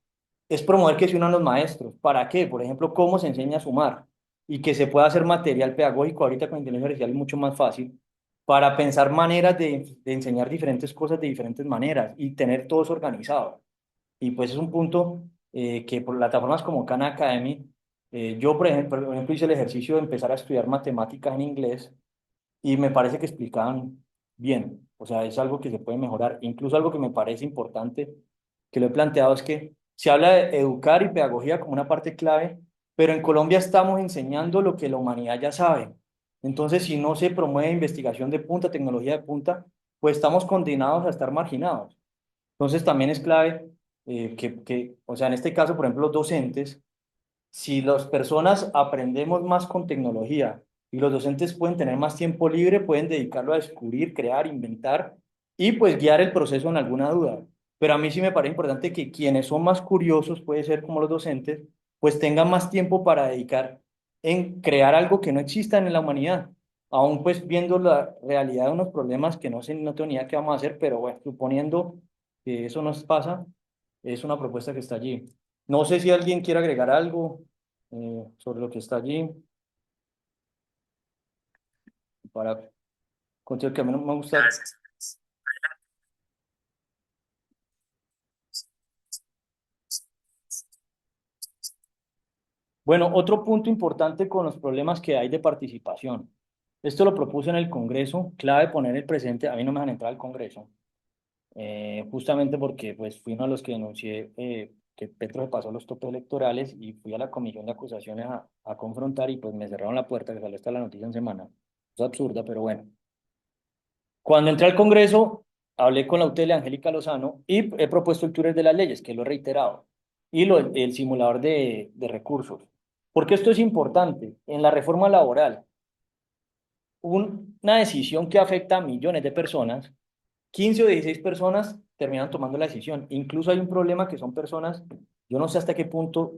es promover que se unan los maestros. ¿Para qué? Por ejemplo, cómo se enseña a sumar y que se pueda hacer material pedagógico ahorita con inteligencia artificial es mucho más fácil para pensar maneras de enseñar diferentes cosas de diferentes maneras y tener todos organizados. Y pues es un punto que por plataformas como Khan Academy, yo por ejemplo hice el ejercicio de empezar a estudiar matemáticas en inglés y me parece que explicaban bien. O sea, es algo que se puede mejorar. Incluso algo que me parece importante, que lo he planteado, es que se habla de educar y pedagogía como una parte clave, pero en Colombia estamos enseñando lo que la humanidad ya sabe. Entonces, si no se promueve investigación de punta, tecnología de punta, pues estamos condenados a estar marginados. Entonces también es clave o sea, en este caso, por ejemplo, los docentes, si las personas aprendemos más con tecnología y los docentes pueden tener más tiempo libre, pueden dedicarlo a descubrir, crear, inventar y pues guiar el proceso en alguna duda. Pero a mí sí me parece importante que quienes son más curiosos, puede ser como los docentes, pues tengan más tiempo para dedicar en crear algo que no exista en la humanidad. Aún pues viendo la realidad de unos problemas que no sé, no tengo ni idea qué vamos a hacer, pero bueno, suponiendo que eso nos pasa, es una propuesta que está allí. No sé si alguien quiere agregar algo sobre lo que está allí para continuar, que a mí no me gusta. Gracias. Bueno, otro punto importante con los problemas que hay de participación. Esto lo propuse en el Congreso, clave poner el presente, a mí no me van a entrar al Congreso, justamente porque pues fui uno de los que denuncié que Petro se pasó los topes electorales y fui a la comisión de acusaciones a confrontar y pues me cerraron la puerta, que salió hasta la noticia en semana. Es absurda, pero bueno. Cuando entré al Congreso, hablé con la UTL Angélica Lozano y he propuesto el túnel de las leyes, que lo he reiterado, y el simulador de recursos. Porque esto es importante. En la reforma laboral, una decisión que afecta a millones de personas, 15 o 16 personas terminan tomando la decisión. Incluso hay un problema que son personas, yo no sé hasta qué punto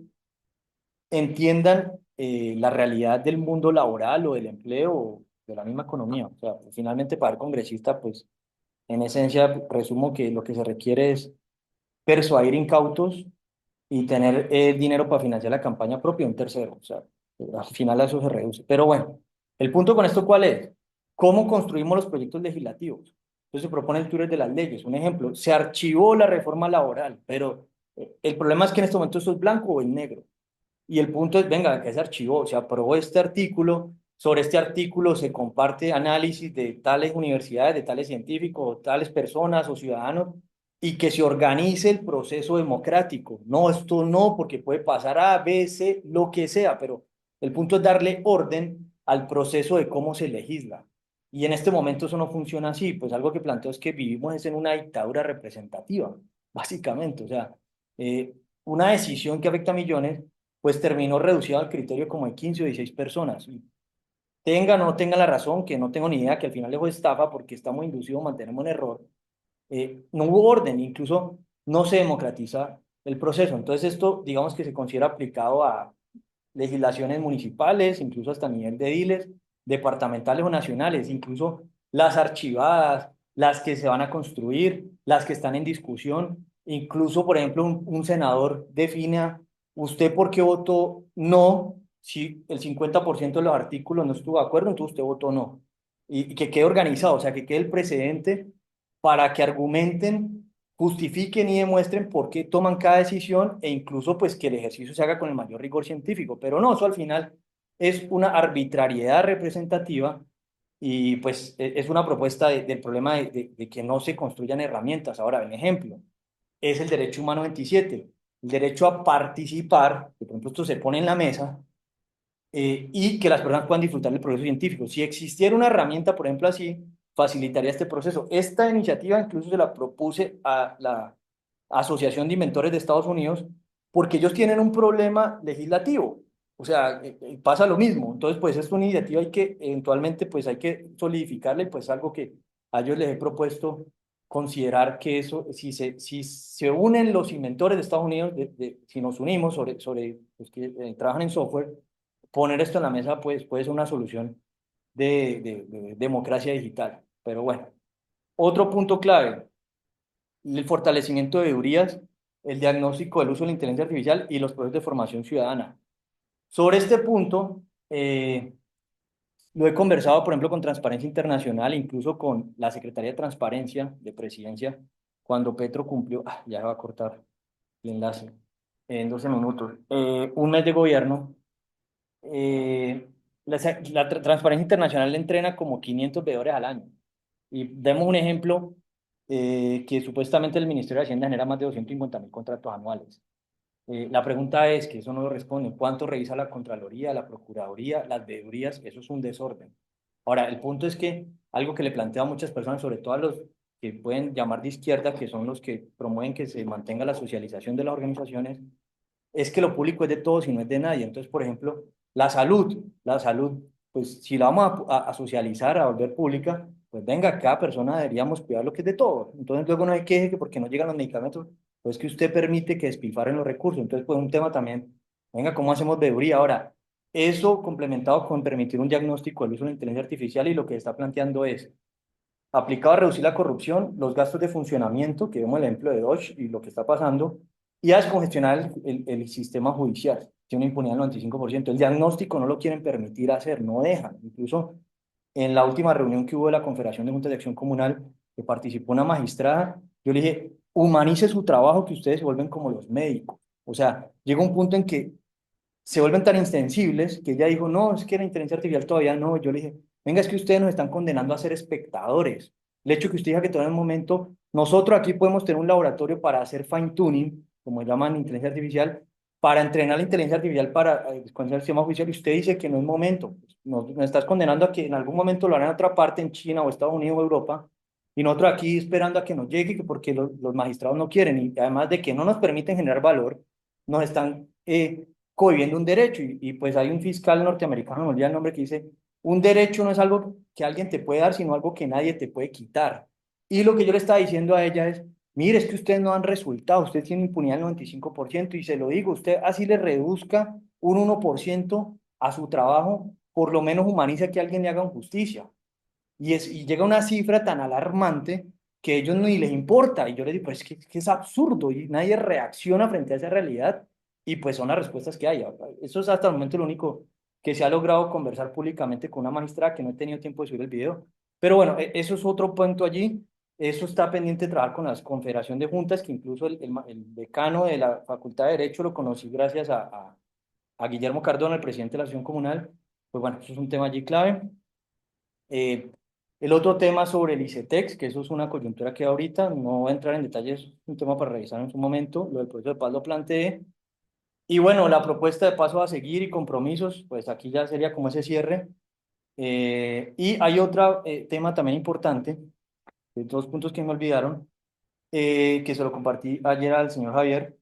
entiendan la realidad del mundo laboral o del empleo o de la misma economía. O sea, finalmente para el congresista, pues en esencia, resumo que lo que se requiere es persuadir incautos y tener dinero para financiar la campaña propia de un tercero. O sea, al final eso se reduce. Pero bueno, el punto con esto, ¿cuál es? ¿Cómo construimos los proyectos legislativos? Entonces se propone el túnel de las leyes. Un ejemplo, se archivó la reforma laboral, pero el problema es que en este momento esto es blanco o es negro. Y el punto es, venga, que se archivó, se aprobó este artículo, sobre este artículo se comparte análisis de tales universidades, de tales científicos, tales personas o ciudadanos, y que se organice el proceso democrático. No, esto no, porque puede pasar A, B, C, lo que sea, pero el punto es darle orden al proceso de cómo se legisla. Y en este momento eso no funciona así, pues algo que planteo es que vivimos es en una dictadura representativa, básicamente, o sea, una decisión que afecta a millones pues terminó reducido al criterio como de 15 o 16 personas. Y tengan o no tengan la razón, que no tengo ni idea, que al final le fue estafa porque estamos inducidos, mantenemos en error. No hubo orden, incluso no se democratiza el proceso. Entonces esto, digamos que se considera aplicado a legislaciones municipales, incluso hasta a nivel de ediles, departamentales o nacionales, incluso las archivadas, las que se van a construir, las que están en discusión, incluso, por ejemplo, un senador define usted por qué votó no, si el 50% de los artículos no estuvo de acuerdo, entonces usted votó no. Y que quede organizado, o sea, que quede el precedente para que argumenten, justifiquen y demuestren por qué toman cada decisión e incluso pues que el ejercicio se haga con el mayor rigor científico. Pero no, eso al final es una arbitrariedad representativa y pues es una propuesta del problema de que no se construyan herramientas. Ahora, un ejemplo, es el derecho humano 27, el derecho a participar, que por ejemplo esto se pone en la mesa, y que las personas puedan disfrutar del progreso científico. Si existiera una herramienta, por ejemplo, así, facilitaría este proceso. Esta iniciativa incluso se la propuse a la Asociación de Inventores de Estados Unidos porque ellos tienen un problema legislativo. O sea, pasa lo mismo. Entonces, pues es una iniciativa hay que eventualmente pues hay que solidificarla y pues algo que a ellos les he propuesto considerar que eso, si se unen los inventores de Estados Unidos, si nos unimos sobre los que trabajan en software, poner esto en la mesa pues puede ser una solución de democracia digital. Pero bueno, otro punto clave, el fortalecimiento de veedurías, el diagnóstico del uso de la inteligencia artificial y los procesos de formación ciudadana. Sobre este punto, lo he conversado, por ejemplo, con Transparencia Internacional, incluso con la Secretaría de Transparencia de Presidencia, cuando Petro cumplió, ya se va a cortar el enlace, en 12 minutos, un mes de gobierno. eh, Transparencia Internacional le entrena como 500 veedores al año. Y demos un ejemplo, que supuestamente el Ministerio de Hacienda genera más de 250.000 contratos anuales. La pregunta es, que eso no lo responden, ¿cuánto revisa la Contraloría, la Procuraduría, las veedurías? Eso es un desorden. Ahora, el punto es que algo que le planteo a muchas personas, sobre todo a los que pueden llamar de izquierda, que son los que promueven que se mantenga la socialización de las organizaciones, es que lo público es de todos y no es de nadie. Entonces, por ejemplo, la salud, pues si la vamos a socializar, a volver pública, pues venga, cada persona deberíamos cuidar lo que es de todos. Entonces, luego no hay queje que porque no llegan los medicamentos, pues que usted permite que despilfarren los recursos. Entonces, pues un tema también, venga, ¿cómo hacemos veeduría? Ahora, eso complementado con permitir un diagnóstico del uso de la inteligencia artificial y lo que está planteando es aplicado a reducir la corrupción, los gastos de funcionamiento, que vemos el ejemplo de Dodge y lo que está pasando, y a descongestionar el sistema judicial, tiene una impunidad del 95%. El diagnóstico no lo quieren permitir hacer, no dejan. Incluso en la última reunión que hubo de la Confederación de Juntas de Acción Comunal, que participó una magistrada, yo le dije, humanice su trabajo que ustedes se vuelven como los médicos. O sea, llega un punto en que se vuelven tan insensibles que ella dijo, no, es que la inteligencia artificial todavía no. Yo le dije, venga, es que ustedes nos están condenando a ser espectadores. El hecho que usted diga que todavía en un momento, nosotros aquí podemos tener un laboratorio para hacer fine tuning, como llaman inteligencia artificial, para entrenar la inteligencia artificial para conocer el sistema judicial, y usted dice que no es momento. Nos estás condenando a que en algún momento lo harán en otra parte, en China o Estados Unidos o Europa, y nosotros aquí esperando a que nos llegue, porque los magistrados no quieren, y además de que no nos permiten generar valor, nos están cohibiendo un derecho. Pues hay un fiscal norteamericano, no me olvidé el nombre, que dice, un derecho no es algo que alguien te puede dar, sino algo que nadie te puede quitar. Y lo que yo le estaba diciendo a ella es, mire, es que ustedes no dan resultados, usted tiene impunidad del 95%, y se lo digo, usted así le reduzca un 1% a su trabajo, por lo menos humaniza que alguien le haga justicia. Y llega una cifra tan alarmante que a ellos ni les importa. Y yo les digo, pues que es absurdo y nadie reacciona frente a esa realidad. Y pues son las respuestas que hay. Eso es hasta el momento lo único que se ha logrado conversar públicamente con una magistrada, que no he tenido tiempo de subir el video. Pero bueno, eso es otro punto allí. Eso está pendiente de trabajar con la Confederación de Juntas, que incluso el decano de la Facultad de Derecho lo conocí gracias a Guillermo Cardona, el presidente de la Acción Comunal. Pues bueno, eso es un tema allí clave. Eh, el otro tema sobre el ICETEX, que eso es una coyuntura que ahorita no voy a entrar en detalles, es un tema para revisar en su momento, lo del proceso de paz lo planteé. Y bueno, la propuesta de paso a seguir y compromisos, pues aquí ya sería como ese cierre. Y hay otro tema también importante, de dos puntos que me olvidaron, que se lo compartí ayer al señor Javier,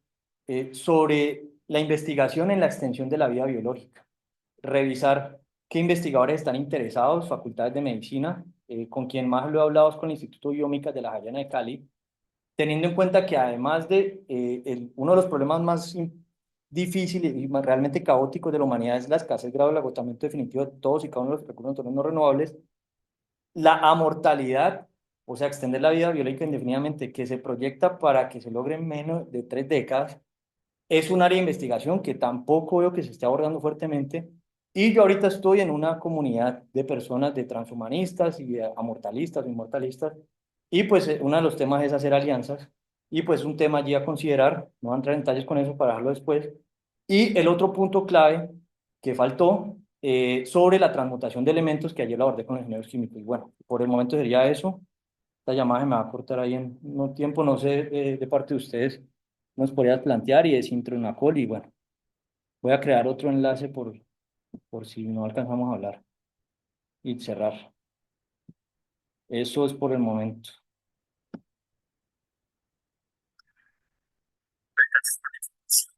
sobre la investigación en la extensión de la vida biológica. Revisar qué investigadores están interesados, facultades de medicina, con quien más lo he hablado es con el Instituto Biómicas de la Javeriana de Cali, teniendo en cuenta que además de uno de los problemas más difíciles y más realmente caóticos de la humanidad es la escasez grado del agotamiento definitivo de todos y cada uno de los recursos naturales no renovables, la amortalidad, o sea, extender la vida biológica indefinidamente, que se proyecta para que se logre en menos de 3 décadas, es un área de investigación que tampoco veo que se esté abordando fuertemente. Y yo ahorita estoy en una comunidad de personas, de transhumanistas y de amortalistas, inmortalistas. Y pues uno de los temas es hacer alianzas. Y pues un tema allí a considerar, no voy a entrar en detalles con eso para dejarlo después. Y el otro punto clave que faltó, sobre la transmutación de elementos, que ayer lo abordé con los ingenieros químicos. Y bueno, por el momento sería eso. Esta llamada se me va a cortar ahí en un tiempo, no sé, de parte de ustedes, nos podrías plantear y desintro una call. Y bueno, voy a crear otro enlace por si no alcanzamos a hablar y cerrar. Eso es por el momento. Gracias por la información.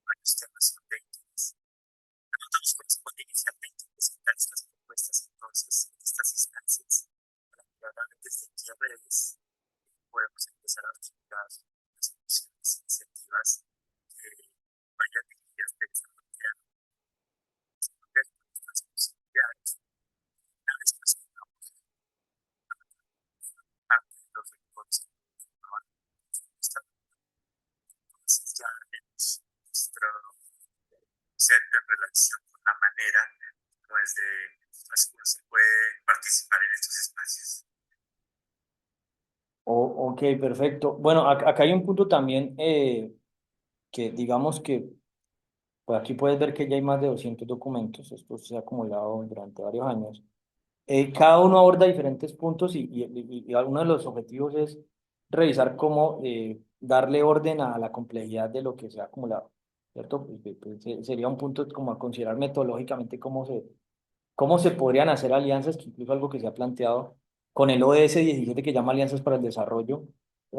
Varios temas son de interés. La nota nos corresponde inicialmente presentar estas propuestas entonces en estas instancias para que hagan desde aquí a redes podemos empezar a articular las soluciones, iniciativas que vayan dirigidas precisamente a resolver nuestras posibilidades. Una vez más, parte de los recursos que trabajan entonces ya haremos nuestro centro en relación con la manera como desde nuestra escuela se puede participar en estos espacios. Ok, perfecto. Bueno, acá hay un punto también que digamos que, pues aquí puedes ver que ya hay más de 200 documentos, esto se ha acumulado durante varios años. Cada uno aborda diferentes puntos y uno de los objetivos es revisar cómo darle orden a la complejidad de lo que se ha acumulado, ¿cierto? Sería un punto como a considerar metodológicamente cómo se podrían hacer alianzas, que incluso algo que se ha planteado con el ODS 17 que llama Alianzas para el Desarrollo.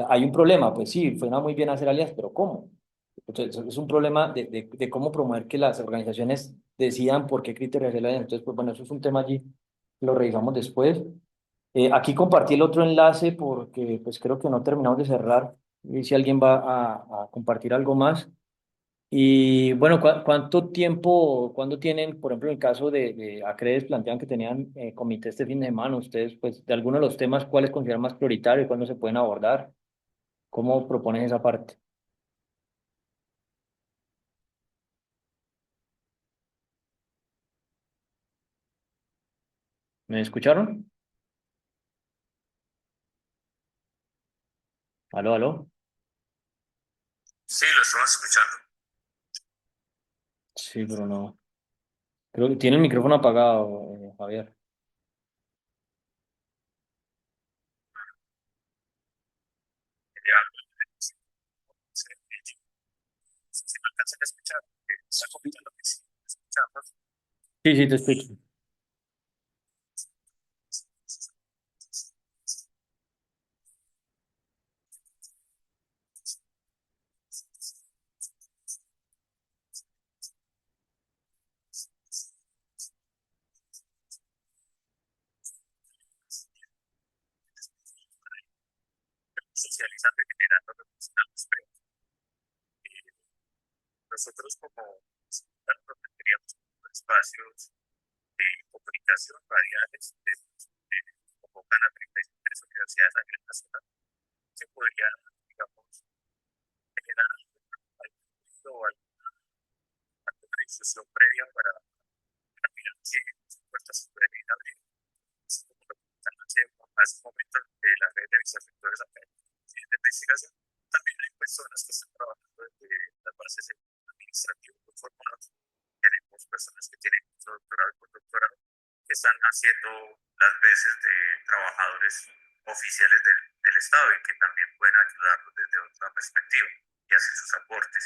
Hay un problema, pues sí, suena muy bien hacer alianzas, pero ¿cómo? Entonces, es un problema de cómo promover que las organizaciones decidan por qué criterios hacer la alianza. Entonces, pues bueno, eso es un tema allí, lo revisamos después. Aquí compartí el otro enlace porque pues creo que no terminamos de cerrar. Y si alguien va a compartir algo más. Y bueno, ¿cuánto tiempo, cuándo tienen, por ejemplo, en el caso de Acredes, plantean que tenían comité este fin de semana, ustedes, pues, de algunos de los temas, ¿cuáles consideran más prioritarios y cuándo se pueden abordar? ¿Cómo proponen esa parte? ¿Me escucharon? ¿Aló, aló? Sí, lo estamos escuchando. Sí, pero no. Creo que tiene el micrófono apagado, Javier. Si se me alcanza a escuchar, está comentando que sí, escuchamos. Sí, sí, te escucho. Socializando y generando recursos, pero nosotros como queríamos espacios de comunicación radiales que convocan a 33 universidades a nivel nacional que podrían, digamos, generar alguna discusión previa para mirar si las puertas se pueden ir abriendo. Así como lo comentan hace un momento de la red de vicerrectores académicos de investigación, también hay personas que están trabajando desde las bases administrativas muy formadas. Tenemos personas que tienen doctorado y postdoctorado que están haciendo las veces de trabajadores oficiales del Estado y que también pueden ayudarnos desde otra perspectiva y hacen sus aportes.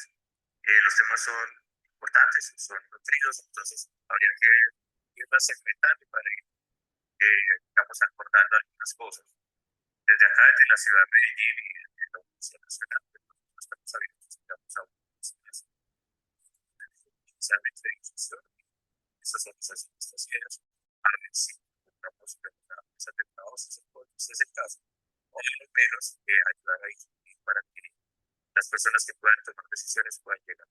Los temas son importantes, son nutridos, entonces habría que irlas segmentando para ir, digamos, acordando algunas cosas. Desde acá, desde la ciudad de Medellín y de la Universidad Nacional, pues, nosotros estamos abiertos, digamos, a unas inicialmente de discusión, esas organizaciones financieras, a ver si encontramos una mesa de trabajo, si ese es el caso, o al menos ayudar a discutir para que las personas que puedan tomar decisiones puedan llegar.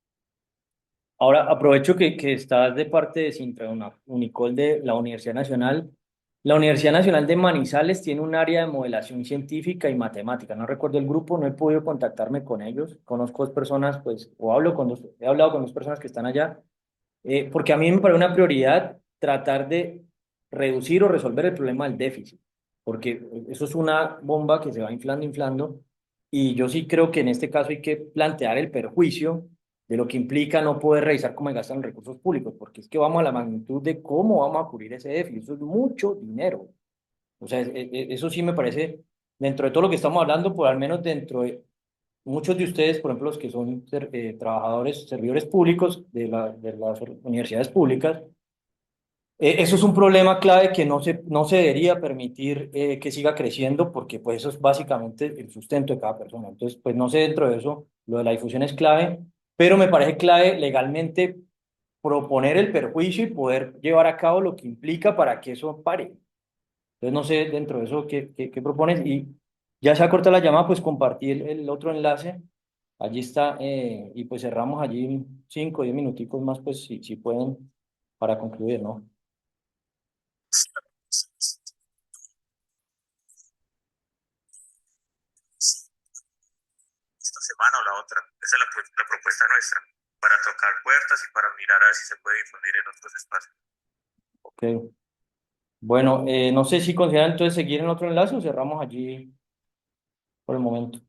Ahora, aprovecho que estás de parte de Sintra, una Unicol de la Universidad Nacional. La Universidad Nacional de Manizales tiene un área de modelación científica y matemática. No recuerdo el grupo, no he podido contactarme con ellos. Conozco dos personas, pues, o hablo con dos, he hablado con dos personas que están allá, porque a mí me parece una prioridad tratar de reducir o resolver el problema del déficit. porque eso es una bomba que se va inflando, inflando, y yo sí creo que en este caso hay que plantear el perjuicio de lo que implica no poder revisar cómo se gastan los recursos públicos, porque es que vamos a la magnitud de cómo vamos a cubrir ese déficit, eso es mucho dinero. O sea, eso sí me parece, dentro de todo lo que estamos hablando, por al menos dentro de muchos de ustedes, por ejemplo, los que son trabajadores, servidores públicos de las universidades públicas, eso es un problema clave que no se debería permitir que siga creciendo porque pues eso es básicamente el sustento de cada persona. Entonces, pues no sé dentro de eso, lo de la difusión es clave, pero me parece clave legalmente proponer el perjuicio y poder llevar a cabo lo que implica para que eso pare. Entonces, no sé dentro de eso qué propones y ya se ha cortado la llamada, pues compartí el otro enlace. Allí está y pues cerramos allí 5 o 10 minuticos más, pues si pueden para concluir, ¿no? Esta semana o la otra. Esa es la propuesta nuestra, para tocar puertas y para mirar a ver si se puede difundir en otros espacios. Ok. Bueno, no sé si consideran entonces seguir en otro enlace o cerramos allí por el momento.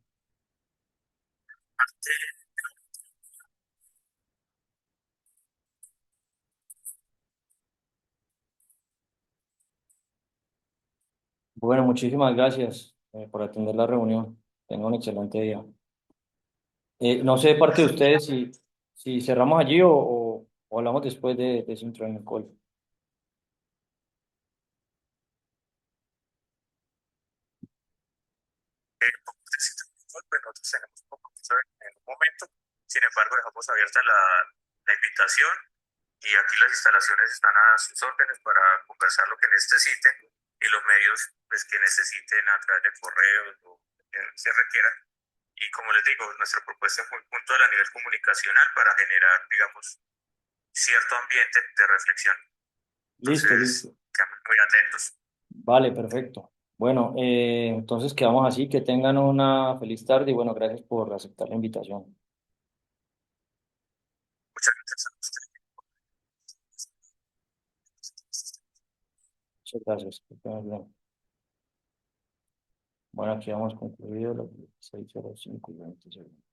Bueno, muchísimas gracias por atender la reunión. Tengan un excelente día. No sé de parte de ustedes si cerramos allí o hablamos después de ese intro en el call. Pues nosotros tenemos un compromiso en un momento, sin embargo dejamos abierta la invitación y aquí las instalaciones están a sus órdenes para conversar lo que necesiten y los medios pues, que necesiten a través de correos o que se requiera. Y como les digo, nuestra propuesta es muy puntual a nivel comunicacional para generar, digamos, cierto ambiente de reflexión. Listo, Entonces, listo. quedamos muy atentos. Vale, perfecto. Bueno, entonces quedamos así. Que tengan una feliz tarde y bueno, gracias por aceptar la invitación. Muchas gracias a ustedes. Muchas gracias. Que tengan bien. Bueno, aquí hemos concluido los 6:05 y 20 segundos.